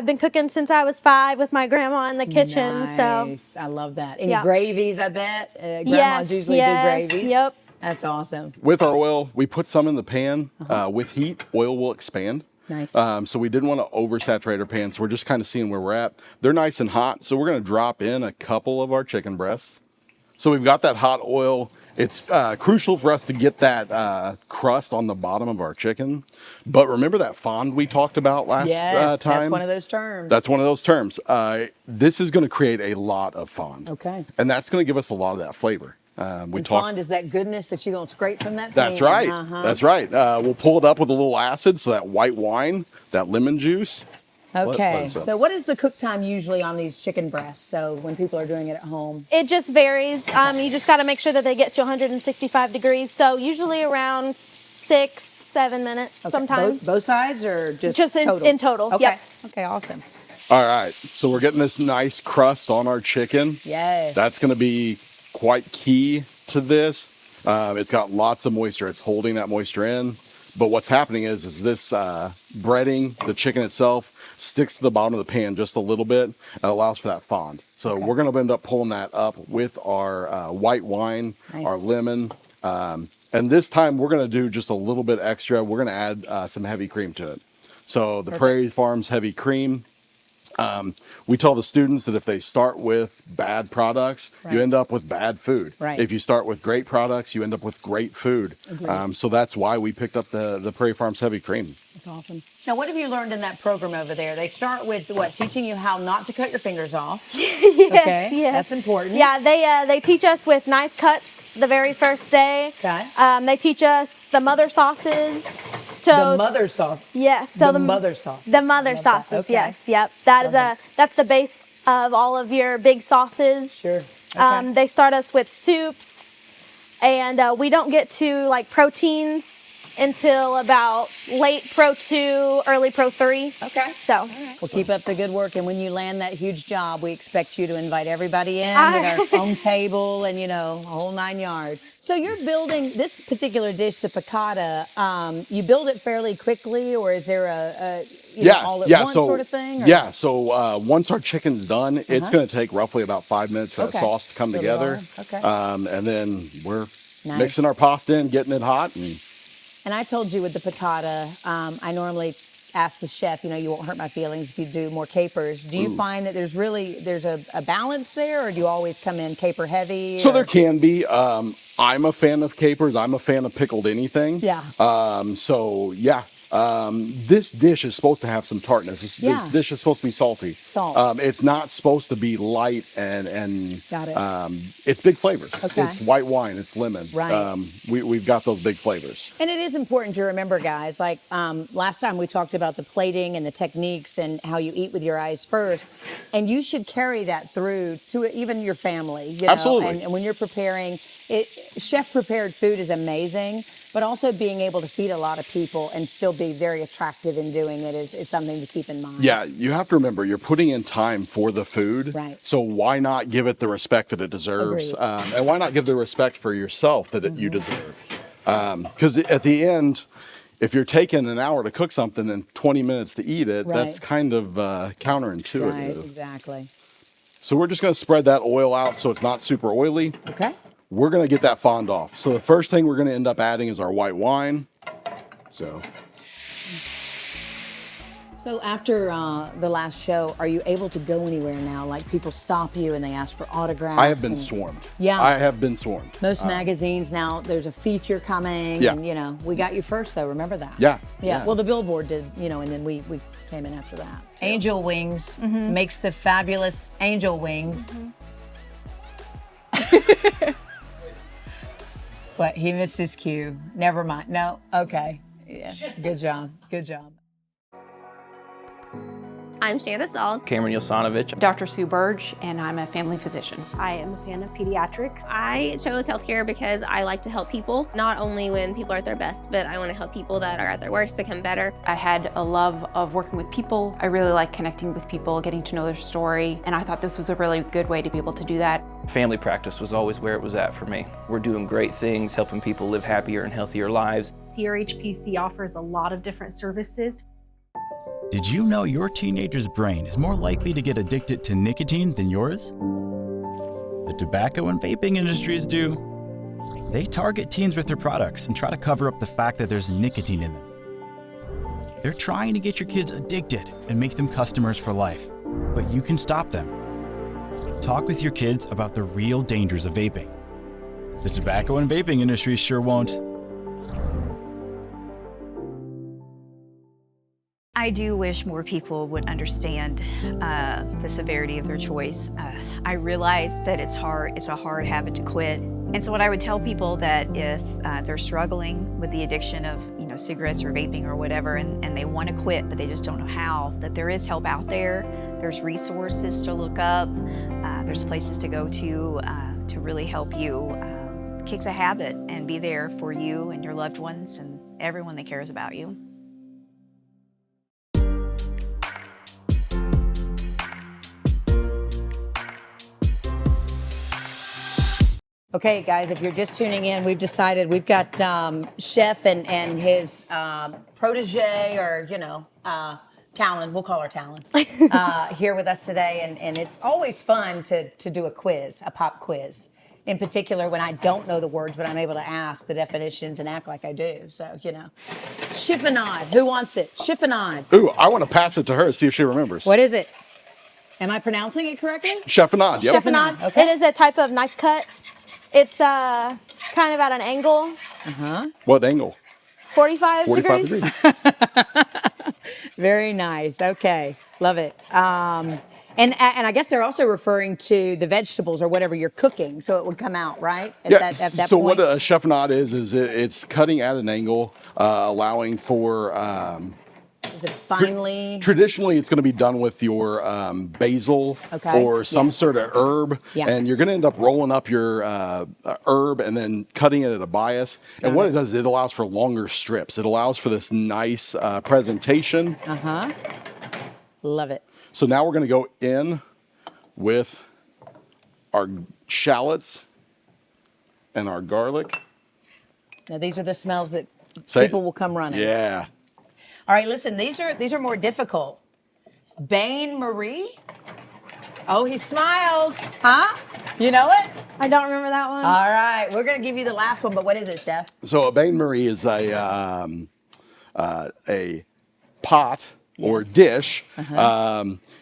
Speaker 5: been cooking since I was 5 with my grandma in the kitchen.
Speaker 1: Nice.
Speaker 5: So
Speaker 1: I love that. Any
Speaker 5: Yeah.
Speaker 1: gravies, I bet? Grandmas
Speaker 5: Yes,
Speaker 1: usually
Speaker 5: yes,
Speaker 1: do gravies.
Speaker 5: yep.
Speaker 1: That's awesome.
Speaker 21: With our oil, we put some in the pan. With heat, oil will expand.
Speaker 1: Nice.
Speaker 21: So we didn't want to oversaturate our pans. So we're just kind of seeing where we're at. They're nice and hot, so we're going to drop in a couple of our chicken breasts. So we've got that hot oil. It's crucial for us to get that crust on the bottom of our chicken. But remember that fond we talked about last
Speaker 1: Yes,
Speaker 21: time?
Speaker 1: that's one of those terms.
Speaker 21: That's one of those terms. This is going to create a lot of fond.
Speaker 1: Okay.
Speaker 21: And that's going to give us a lot of that flavor.
Speaker 1: Fond is that goodness that you're going to scrape from that pan.
Speaker 21: That's right. That's right. We'll pull it up with a little acid, so that white wine, that lemon juice.
Speaker 1: Okay.
Speaker 21: Let
Speaker 1: So what is the cook time usually on these chicken breasts? So when people are doing it at home?
Speaker 5: it just varies. You just got to make sure that they get to 165 degrees. So usually around 6-7 minutes sometimes.
Speaker 1: Both sides or just
Speaker 5: total? In total.
Speaker 1: Okay.
Speaker 5: Yep.
Speaker 1: Okay, awesome.
Speaker 21: All right. So we're getting this nice crust on our chicken.
Speaker 1: Yes.
Speaker 21: That's going to be quite key to this. It's got lots of moisture. It's holding that moisture in. But what's happening is this breading, the chicken itself, sticks to the bottom of the pan just a little bit and allows for that fond. So we're going to end up pulling that up with our white wine, our lemon. And this time we're going to do just a little bit extra. We're going to add some heavy cream to it. So the Prairie Farms heavy cream. We tell the students that if they start with bad products, you end up with bad food.
Speaker 1: Right.
Speaker 21: If you start with great products, you end up with great food. So that's why we picked up the Prairie Farms heavy cream.
Speaker 1: That's awesome. Now, what have you learned in that program over there? They start with what? Teaching you how not to cut your fingers off. Okay,
Speaker 5: yes.
Speaker 1: that's important.
Speaker 5: Yeah, they teach us with knife cuts the very first day.
Speaker 1: Okay.
Speaker 5: They teach us the mother sauces.
Speaker 1: The mother sauce.
Speaker 5: Yes. So
Speaker 1: the mother sauces.
Speaker 5: The mother sauces.
Speaker 1: Okay.
Speaker 5: Yes. Yep. That's the base of all of your big sauces.
Speaker 1: Sure. Okay.
Speaker 5: They start us with soups, and we don't get to like proteins until about late Pro 2, early Pro 3.
Speaker 1: Okay.
Speaker 5: So.
Speaker 1: Well, keep up the good work, and when you land that huge job, we expect you to invite everybody in with our own table and, a whole 9 yards. So you're building this particular dish, the piccata, you build it fairly quickly, or is there a all at once sort of thing? Or?
Speaker 21: Yeah, so once our chicken's done, it's going to take roughly about 5 minutes for that sauce to come together.
Speaker 1: Okay.
Speaker 21: And then we're mixing our pasta in, getting it hot.
Speaker 1: And I told you with the piccata, I normally ask the chef, you won't hurt my feelings if you do more capers. Do you find that there's a balance there, or do you always come in caper heavy?
Speaker 21: So there can be. I'm a fan of capers. I'm a fan of pickled anything.
Speaker 1: Yeah.
Speaker 21: So yeah. This dish is supposed to have some tartness. This dish is supposed to be salty.
Speaker 1: Salt.
Speaker 21: It's not supposed to be light and
Speaker 1: Got it.
Speaker 21: It's big flavors.
Speaker 1: Okay.
Speaker 21: It's white wine. It's lemon.
Speaker 1: Right.
Speaker 21: We've got those big flavors.
Speaker 1: And it is important to remember, guys, like last time we talked about the plating and the techniques and how you eat with your eyes first. And you should carry that through to even your family.
Speaker 21: Absolutely.
Speaker 1: And when you're preparing, chef-prepared food is amazing. But also being able to feed a lot of people and still be very attractive in doing it is something to keep in mind.
Speaker 21: Yeah, you have to remember you're putting in time for the food.
Speaker 1: Right.
Speaker 21: So why not give it the respect that it deserves? And why not give the respect for yourself that you deserve? Because at the end, if you're taking an hour to cook something and 20 minutes to eat it, that's kind of counterintuitive.
Speaker 1: Right, exactly.
Speaker 21: So we're just going to spread that oil out so it's not super oily.
Speaker 1: Okay.
Speaker 21: We're going to get that fond off. So the first thing we're going to end up adding is our white wine. So
Speaker 1: after the last show, are you able to go anywhere now? Like people stop you and they ask for autographs?
Speaker 21: I have been swarmed.
Speaker 1: Yeah.
Speaker 21: I have been swarmed.
Speaker 1: Most magazines now, there's a feature coming.
Speaker 21: Yeah.
Speaker 1: And, we got you first, though. Remember that?
Speaker 21: Yeah.
Speaker 1: Yeah. Well, the Billboard did, and then we came in after that. Angel Wings makes the fabulous angel wings. What? He missed his cue. Never mind. No? Okay. Yeah. Good job. Good job.
Speaker 6: I'm Shanna Sauls.
Speaker 7: Cameron Yosanovich.
Speaker 8: Dr. Sue Burge, and I'm a family physician.
Speaker 6: I am a fan of pediatrics. I chose healthcare because I like to help people, not only when people are at their best, but I want to help people that are at their worst become better.
Speaker 8: I had a love of working with people. I really like connecting with people, getting to know their story, and I thought this was a really good way to be able to do that.
Speaker 7: Family practice was always where it was at for me. We're doing great things, helping people live happier and healthier lives.
Speaker 10: CRHPC offers a lot of different services. Did you know your teenager's brain is more likely to get addicted to nicotine than yours? The tobacco and vaping industries do. They target teens with their products and try to cover up the fact that there's nicotine in them. They're trying to get your kids addicted and make them customers for life, but you can stop them. Talk with your kids about the real dangers of vaping. The tobacco and vaping industries sure won't.
Speaker 11: I do wish more people would understand the severity of their choice. I realize that it's a hard habit to quit. And so what I would tell people that if they're struggling with the addiction of cigarettes or vaping or whatever, and they want to quit, but they just don't know how, that there is help out there. There's resources to look up. There's places to go to really help you kick the habit and be there for you and your loved ones and everyone that cares about you.
Speaker 1: Okay, guys, if you're just tuning in, we've decided we've got Chef and his protege, or, Talyn, we'll call her Talyn, here with us today. And it's always fun to do a quiz, a pop quiz. In particular, when I don't know the words, but I'm able to ask the definitions and act like I do. So, chiffonade. Who wants it? Chiffonade.
Speaker 21: Ooh, I want to pass it to her, see if she remembers.
Speaker 1: What is it? Am I pronouncing it correctly?
Speaker 21: Chiffonade, yep.
Speaker 5: Chiffonade.
Speaker 1: Okay.
Speaker 5: It is a type of knife cut. It's kind of at an angle.
Speaker 21: What angle?
Speaker 5: 45
Speaker 21: degrees.
Speaker 1: Very nice. Okay. Love it. And I guess they're also referring to the vegetables or whatever you're cooking, so it would come out, right? At that
Speaker 21: so
Speaker 1: point?
Speaker 21: what a chiffonade is it's cutting at an angle, allowing for...
Speaker 1: is it finely?
Speaker 21: Traditionally, it's going to be done with your basil or some sort of herb, and you're going to end up rolling up your herb and then cutting it at a bias. And what it does is it allows for longer strips. It allows for this nice presentation.
Speaker 1: Love it.
Speaker 21: So now we're going to go in with our shallots and our garlic.
Speaker 1: Now these are the smells that people will come running.
Speaker 21: Yeah.
Speaker 1: All right, listen, these are more difficult. Bain Marie? Oh, he smiles. Huh? You know it?
Speaker 5: I don't remember that one.
Speaker 1: All right, we're going to give you the last one, but what is it, Chef?
Speaker 21: So a bain marie is a pot or dish.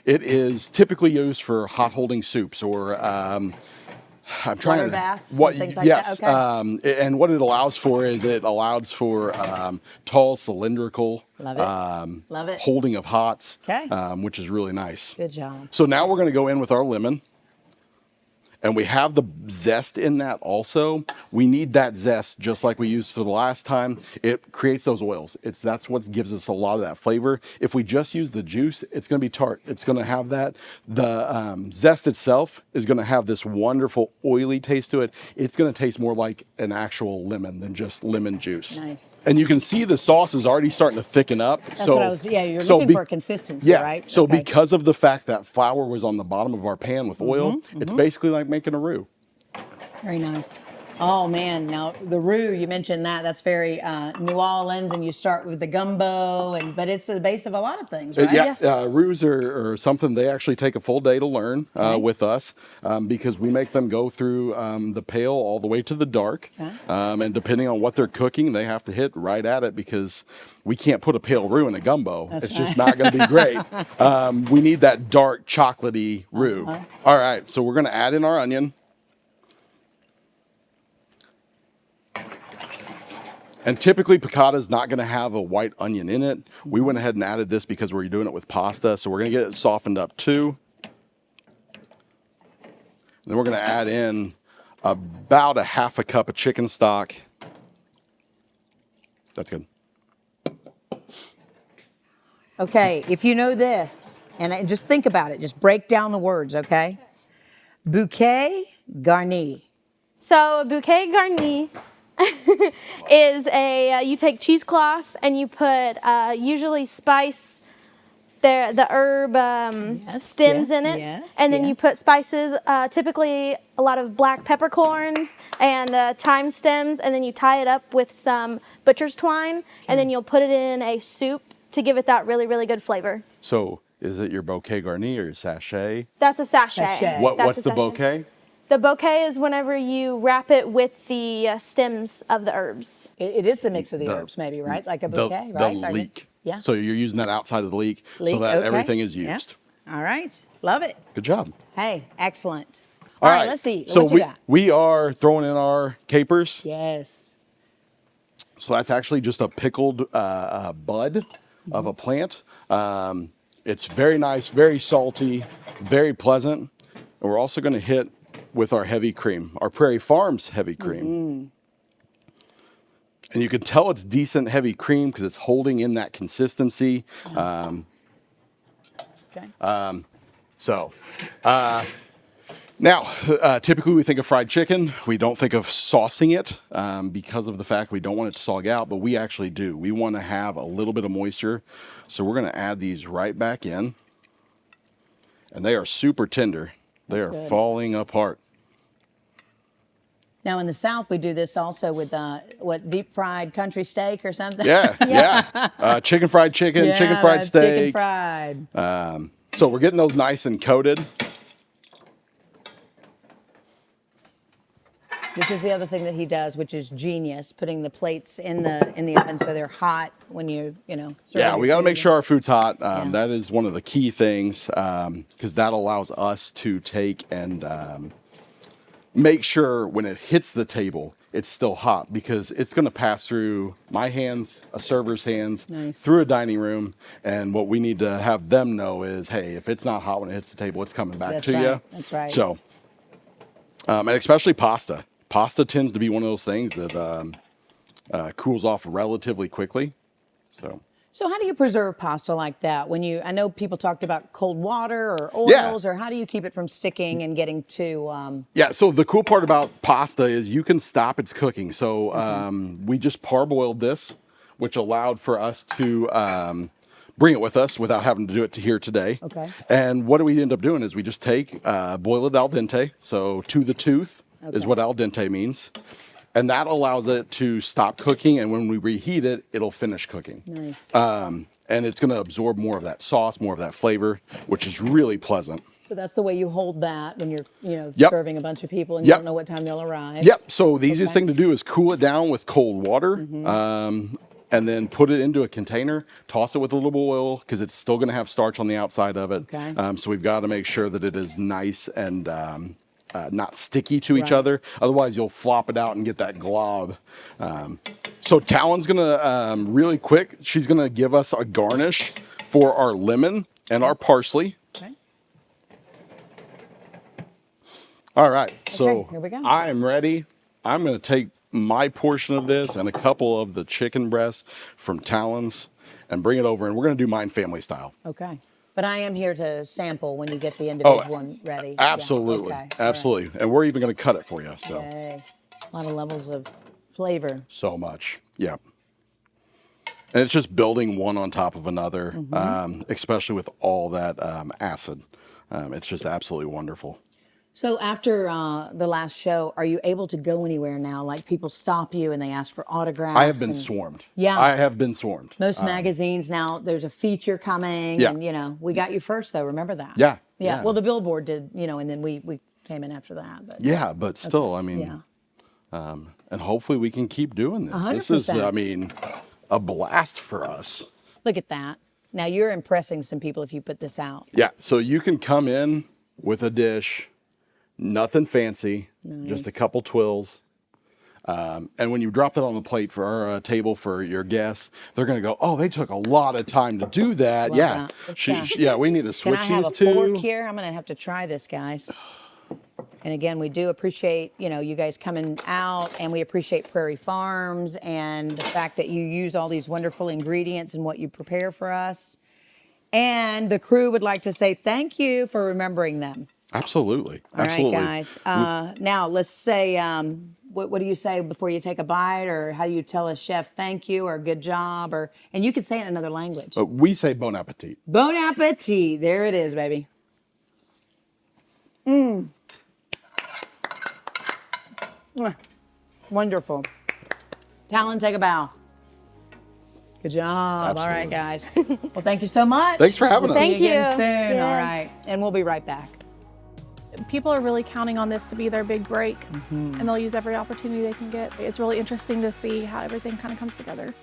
Speaker 21: It is typically used for hot holding soups or I'm trying
Speaker 1: water
Speaker 21: to
Speaker 1: baths,
Speaker 21: what
Speaker 1: things like
Speaker 21: yes,
Speaker 1: that. Okay.
Speaker 21: And what it allows for is it allows for tall cylindrical
Speaker 1: Love it.
Speaker 21: holding of hots,
Speaker 1: Okay.
Speaker 21: Which is really nice.
Speaker 1: Good job.
Speaker 21: So now we're going to go in with our lemon. And we have the zest in that also. We need that zest just like we used for the last time. It creates those oils. That's what gives us a lot of that flavor. If we just use the juice, it's going to be tart. It's going to have that. The zest itself is going to have this wonderful oily taste to it. It's going to taste more like an actual lemon than just lemon juice.
Speaker 1: Nice.
Speaker 21: And you can see the sauce is already starting to thicken up.
Speaker 1: That's what I was, you're looking for consistency, right?
Speaker 21: So because of the fact that flour was on the bottom of our pan with oil, it's basically like making a roux.
Speaker 1: Very nice. Oh man, now the roux, you mentioned that's very New Orleans, and you start with the gumbo, but it's the base of a lot of things, right?
Speaker 21: Roux are something they actually take a full day to learn with us because we make them go through the pale all the way to the dark. And depending on what they're cooking, they have to hit right at it because we can't put a pale roux in a gumbo. It's just not going to be great. We need that dark chocolatey roux. All right, so we're going to add in our onion. And typically piccata is not going to have a white onion in it. We went ahead and added this because we're doing it with pasta. So we're going to get it softened up too. And then we're going to add in about a half a cup of chicken stock. That's good.
Speaker 1: Okay, if you know this, and just think about it, just break down the words, okay? Bouquet garni.
Speaker 5: So a bouquet garni is you take cheesecloth and you put usually spice the herb stems in it, and then you put spices, typically a lot of black peppercorns and thyme stems, and then you tie it up with some butcher's twine, and then you'll put it in a soup to give it that really, really good flavor.
Speaker 21: So is it your bouquet garni or your sachet?
Speaker 5: That's a sachet.
Speaker 1: Sachet.
Speaker 21: What's
Speaker 5: a
Speaker 21: the
Speaker 5: sachet.
Speaker 21: bouquet?
Speaker 5: The bouquet is whenever you wrap it with the stems of the herbs.
Speaker 1: It is the mix of the herbs, maybe, right? Like a bouquet, right?
Speaker 21: The leek.
Speaker 1: Yeah.
Speaker 21: So you're using that outside of the leek, so
Speaker 1: Leek,
Speaker 21: that
Speaker 1: okay.
Speaker 21: everything is
Speaker 1: Yeah.
Speaker 21: used.
Speaker 1: All right. Love it.
Speaker 21: Good job.
Speaker 1: Hey, excellent.
Speaker 21: All
Speaker 1: All right,
Speaker 21: right,
Speaker 1: let's see.
Speaker 21: So
Speaker 1: what you got?
Speaker 21: we are throwing in our capers.
Speaker 1: Yes.
Speaker 21: So that's actually just a pickled bud of a plant. It's very nice, very salty, very pleasant. And we're also going to hit with our heavy cream, our Prairie Farms heavy cream. And you can tell it's decent heavy cream because it's holding in that consistency. Now, typically we think of fried chicken. We don't think of saucing it because of the fact we don't want it to sog out, but we actually do. We want to have a little bit of moisture. So we're going to add these right back in. And they are super tender. They
Speaker 1: That's
Speaker 21: are
Speaker 1: good.
Speaker 21: falling apart.
Speaker 1: Now in the South, we do this also with deep fried country steak or something.
Speaker 21: Yeah. Chicken fried chicken,
Speaker 1: Yeah,
Speaker 21: chicken fried
Speaker 1: that's
Speaker 21: steak.
Speaker 1: Chicken fried.
Speaker 21: So we're getting those nice and coated.
Speaker 1: This is the other thing that he does, which is genius, putting the plates in the oven so they're hot when you know.
Speaker 21: Yeah, we got to make sure our food's hot. That is one of the key things because that allows us to take and make sure when it hits the table, it's still hot because it's going to pass through my hands, a server's hands, through a dining room. And what we need to have them know is, hey, if it's not hot when it hits the table, it's coming back to you.
Speaker 1: That's right.
Speaker 21: So, and especially pasta. Pasta tends to be one of those things that cools off relatively quickly. So
Speaker 1: how do you preserve pasta like that? I know people talked about cold water or oils, or how do you keep it from sticking and getting to?
Speaker 21: Yeah, so the cool part about pasta is you can stop its cooking. So we just parboiled this, which allowed for us to bring it with us without having to do it here today.
Speaker 1: Okay.
Speaker 21: And what we end up doing is we just take, boil it al dente, so to the tooth is what al dente means. And that allows it to stop cooking, and when we reheat it, it'll finish cooking.
Speaker 1: Nice.
Speaker 21: And it's going to absorb more of that sauce, more of that flavor, which is really pleasant.
Speaker 1: So that's the way you hold that when you're,
Speaker 21: Yep.
Speaker 1: serving a bunch of people and you don't know what time they'll arrive.
Speaker 21: Yep. So the easiest thing to do is cool it down with cold water, and then put it into a container. Toss it with a little bit of oil because it's still going to have starch on the outside of it.
Speaker 1: Okay.
Speaker 21: So we've got to make sure that it is nice and not sticky to each other. Otherwise, you'll flop it out and get that glob. So Talyn's going to, really quick, she's going to give us a garnish for our lemon and our parsley.
Speaker 1: Okay.
Speaker 21: All right. So
Speaker 1: here we go.
Speaker 21: I am ready. I'm going to take my portion of this and a couple of the chicken breasts from Talyn's and bring it over, and we're going to do mine family style.
Speaker 1: Okay. But I am here to sample when you get the individual one ready.
Speaker 21: Absolutely.
Speaker 1: Yeah. Okay.
Speaker 21: Absolutely. And we're even going to cut it for you. So.
Speaker 1: Okay. A lot of levels of flavor.
Speaker 21: So much. Yeah. And it's just building one on top of another, especially with all that acid. It's just absolutely wonderful.
Speaker 1: So after the last show, are you able to go anywhere now? Like people stop you and they ask for autographs?
Speaker 21: I have been swarmed.
Speaker 1: Yeah.
Speaker 21: I have been swarmed.
Speaker 1: Most magazines now, there's a feature coming.
Speaker 21: Yeah.
Speaker 1: And, we got you first, though. Remember that?
Speaker 21: Yeah.
Speaker 1: Yeah. Well, the Billboard did, and then we came in after that. But.
Speaker 21: Yeah, but still, I mean, and hopefully we can keep doing this.
Speaker 1: 100%.
Speaker 21: This is, a blast for us.
Speaker 1: Look at that. Now you're impressing some people if you put this out.
Speaker 21: Yeah, so you can come in with a dish, nothing fancy, just a couple twills. And when you drop that on the plate for our table for your guests, they're going to go, oh, they took a lot of time to do that.
Speaker 1: Love
Speaker 21: Yeah.
Speaker 1: that.
Speaker 21: We need to switch
Speaker 1: Can I have
Speaker 21: these
Speaker 1: a
Speaker 21: two.
Speaker 1: fork here? I'm going to have to try this, guys. And again, we do appreciate, you guys coming out, and we appreciate Prairie Farms and the fact that you use all these wonderful ingredients in what you prepare for us. And the crew would like to say thank you for remembering them.
Speaker 21: Absolutely.
Speaker 1: All
Speaker 21: Absolutely.
Speaker 1: right, guys. Now, let's say, what do you say before you take a bite, or how do you tell a chef thank you or good job, and you could say it in another language.
Speaker 21: We say bon appetit.
Speaker 1: Bon appetit. There it is, baby. Wonderful. Talyn, take a bow. Good job. All right,
Speaker 21: Absolutely.
Speaker 1: guys. Well, thank you so much.
Speaker 21: Thanks for having
Speaker 1: We'll
Speaker 21: us.
Speaker 1: See you again
Speaker 5: Thank you.
Speaker 1: soon. All
Speaker 5: Yes.
Speaker 1: right. And we'll be right back.
Speaker 5: People are really counting on this to be their big break, and they'll use every opportunity they can get. It's really interesting to see how everything kind of comes together.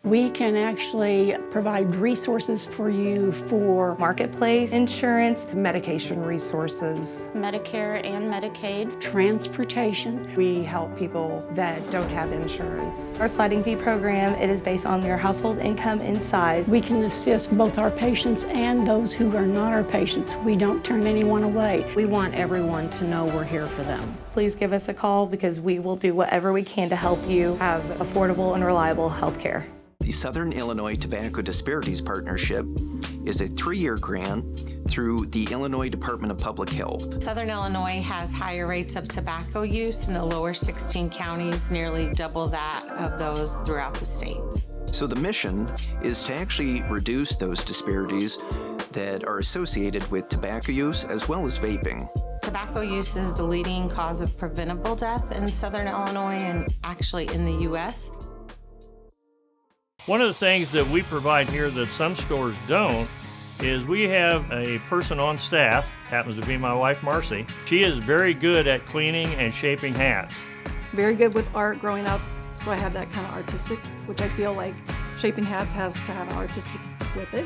Speaker 12: We can actually provide resources for you for
Speaker 13: marketplace, insurance, medication resources,
Speaker 14: Medicare and Medicaid,
Speaker 12: transportation.
Speaker 13: We help people that don't have insurance. Our sliding fee program, it is based on your household income and size.
Speaker 12: We can assist both our patients and those who are not our patients. We don't turn anyone away.
Speaker 13: We want everyone to know we're here for them. Please give us a call because we will do whatever we can to help you have affordable and reliable health care.
Speaker 15: The Southern Illinois Tobacco Disparities Partnership is a 3-year grant through the Illinois Department of Public Health.
Speaker 23: Southern Illinois has higher rates of tobacco use in the lower 16 counties, nearly double that of those throughout the state.
Speaker 15: So the mission is to actually reduce those disparities that are associated with tobacco use as well as vaping.
Speaker 23: Tobacco use is the leading cause of preventable death in Southern Illinois and actually in the U.S.
Speaker 16: One of the things that we provide here that some stores don't is we have a person on staff, happens to be my wife Marcy. She is very good at cleaning and shaping hats.
Speaker 17: Very good with art growing up, so I have that kind of artistic, which I feel like shaping hats has to have an artistic with it.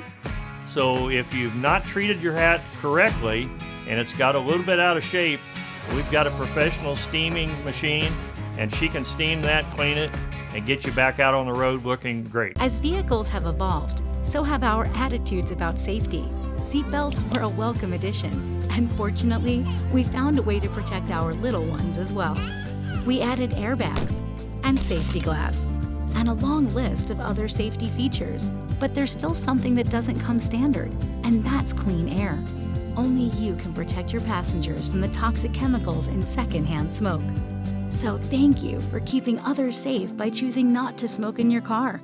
Speaker 16: So if you've not treated your hat correctly and it's got a little bit out of shape, we've got a professional steaming machine and she can steam that, clean it, and get you back out on the road looking great.
Speaker 18: As vehicles have evolved, so have our attitudes about safety. Seatbelts were a welcome addition, and fortunately, we found a way to protect our little ones as well. We added airbags and safety glass, and a long list of other safety features. But there's still something that doesn't come standard, and that's clean air. Only you can protect your passengers from the toxic chemicals in secondhand smoke. So thank you for keeping others safe by choosing not to smoke in your car.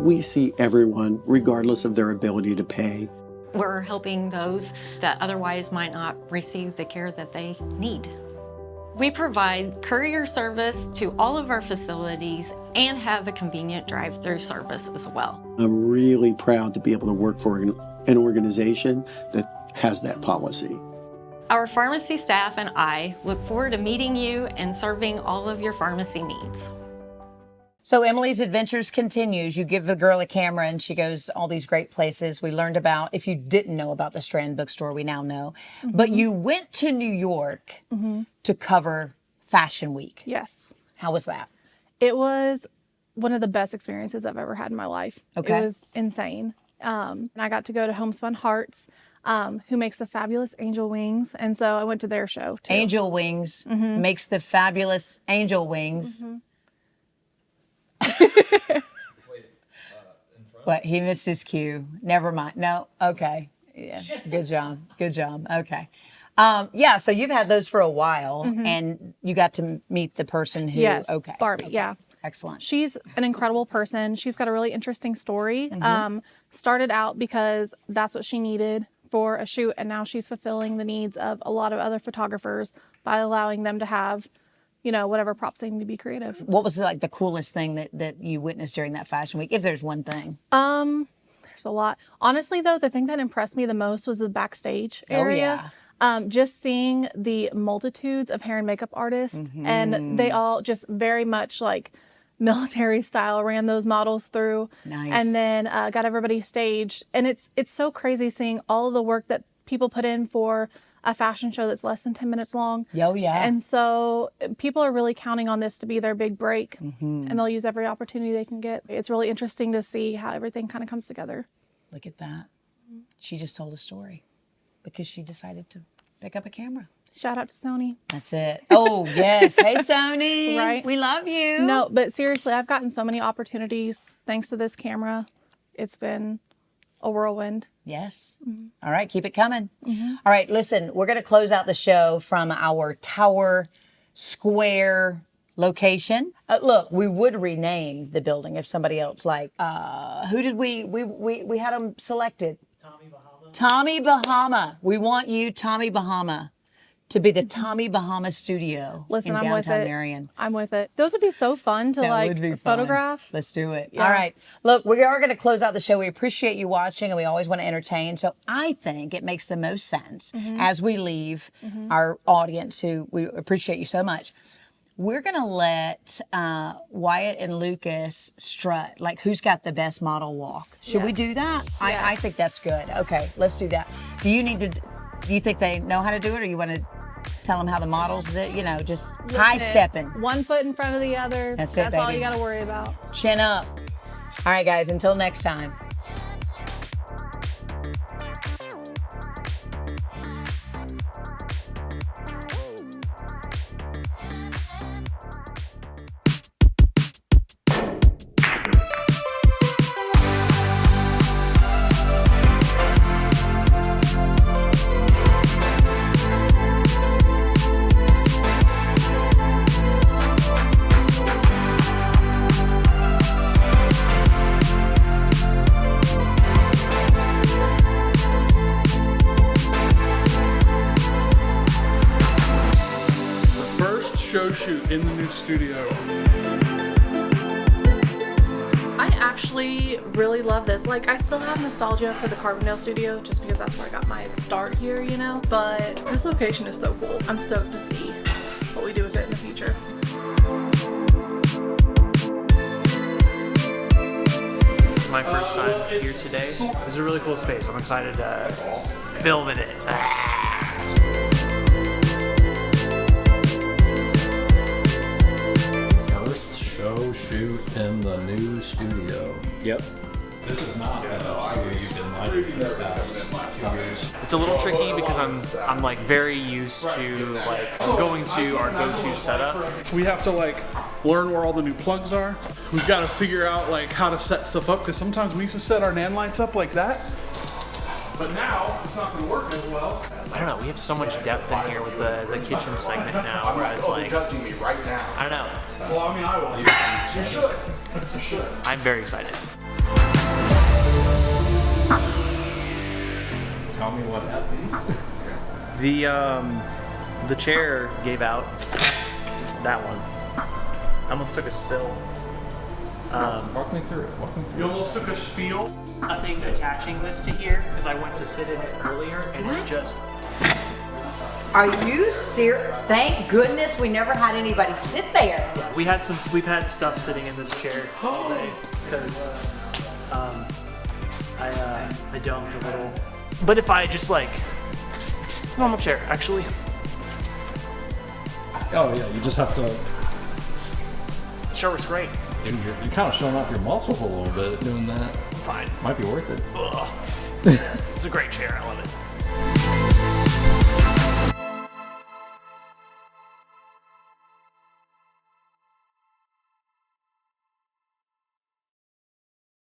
Speaker 19: We see everyone, regardless of their ability to pay.
Speaker 29: We're helping those that otherwise might not receive the care that they need. We provide courier service to all of our facilities and have a convenient drive-through service as well.
Speaker 19: I'm really proud to be able to work for an organization that has that policy.
Speaker 29: Our pharmacy staff and I look forward to meeting you and serving all of your pharmacy needs.
Speaker 1: So Emily's adventures continues. You give the girl a camera and she goes all these great places. We learned about, if you didn't know about the Strand Bookstore, we now know. But you went to New York to cover Fashion Week.
Speaker 5: Yes.
Speaker 1: How was that?
Speaker 5: It was one of the best experiences I've ever had in my life.
Speaker 1: Okay.
Speaker 5: It was insane. And I got to go to Homespun Hearts, who makes the fabulous angel wings. And so I went to their show too.
Speaker 1: Angel Wings makes the fabulous angel wings. What? He missed his cue. Never mind. No. Okay. Yeah. Good job. Good job. Okay. Yeah. So you've had those for a while, and you got to meet the person who.
Speaker 5: Yes.
Speaker 1: Okay.
Speaker 5: Barbie.
Speaker 1: Okay.
Speaker 5: Yeah.
Speaker 1: Excellent.
Speaker 5: She's an incredible person. She's got a really interesting story. Started out because that's what she needed for a shoot, and now she's fulfilling the needs of a lot of other photographers by allowing them to have, whatever props they need to be creative.
Speaker 1: What was the coolest thing that you witnessed during that Fashion Week, if there's one thing?
Speaker 5: There's a lot. Honestly, though, the thing that impressed me the most was the backstage area. Just seeing the multitudes of hair and makeup artists, and they all just very much like military style ran those models through.
Speaker 1: Nice.
Speaker 5: And then got everybody staged. And it's so crazy seeing all of the work that people put in for a fashion show that's less than 10 minutes long.
Speaker 1: Oh, yeah.
Speaker 5: And so people are really counting on this to be their big break, and they'll use every opportunity they can get. It's really interesting to see how everything kind of comes together.
Speaker 1: Look at that. She just told a story because she decided to pick up a camera.
Speaker 5: Shout out to Sony.
Speaker 1: That's it. Oh, yes. Hey, Sony.
Speaker 5: Right.
Speaker 1: We love you.
Speaker 5: No, but seriously, I've gotten so many opportunities thanks to this camera. It's been a whirlwind.
Speaker 1: Yes. All right. Keep it coming. All right. Listen, we're going to close out the show from our Tower Square location. Look, we would rename the building if somebody else who did we had them selected? Tommy Bahama. We want you, Tommy Bahama, to be the Tommy Bahama studio
Speaker 17: Listen,
Speaker 1: in
Speaker 17: I'm with
Speaker 1: downtown
Speaker 17: it.
Speaker 1: Marion.
Speaker 17: I'm with it. Those would be so fun to
Speaker 1: That would be fun.
Speaker 17: photograph.
Speaker 1: Let's do it.
Speaker 17: Yeah.
Speaker 1: All right. Look, we are going to close out the show. We appreciate you watching, and we always want to entertain. So I think it makes the most sense as we leave our audience, who we appreciate you so much. We're going to let Wyatt and Lucas strut, like who's got the best model walk. Should we do that? I think that's good. Okay, let's do that. Do you think they know how to do it, or you want to tell them how the models do? You know, just high stepping.
Speaker 17: One foot in front of the other.
Speaker 1: That's it,
Speaker 17: all
Speaker 1: baby.
Speaker 17: you got to worry about.
Speaker 1: Chin up. All right, guys, until next time.
Speaker 2: Shoot in the new studio.
Speaker 17: I actually really love this. Like, I still have nostalgia for the Carbondale studio just because that's where I got my start here, you know? But this location is so cool. I'm stoked to see what we do with it in the future.
Speaker 3: This is my first time here today. This is a really cool space. I'm excited to film in it.
Speaker 4: Show shoot in the new studio.
Speaker 3: Yep.
Speaker 4: This is not the studio you've been lighting for the past years.
Speaker 3: It's a little tricky because I'm like very used to like going to our go-to setup.
Speaker 2: We have to like learn where all the new plugs are. We've got to figure out like how to set stuff up, because sometimes we used to set our NAND lights up like that, but now it's not going to work as well.
Speaker 3: I don't know. We have so much depth in here with the kitchen segment now. Whereas like,
Speaker 2: judging me right now.
Speaker 3: I don't know.
Speaker 2: Well, I mean, I will. You should. You should.
Speaker 3: I'm very excited.
Speaker 4: Tell me what happened.
Speaker 3: The chair gave out. That one. I almost took a spill.
Speaker 4: Walk me through it.
Speaker 2: You almost took a spiel.
Speaker 3: Nothing attaching this to here because I went to sit in it earlier and it just.
Speaker 1: Are you serious? Thank goodness we never had anybody sit there.
Speaker 3: We've had stuff sitting in this chair all day because I dumped a little. But if I just like normal chair, actually.
Speaker 4: Oh yeah, you just have to.
Speaker 3: The show was great.
Speaker 4: Dude, you're kind of showing off your muscles a little bit doing that.
Speaker 3: Fine.
Speaker 4: Might be worth it.
Speaker 3: Ugh. It's a great chair. I like it.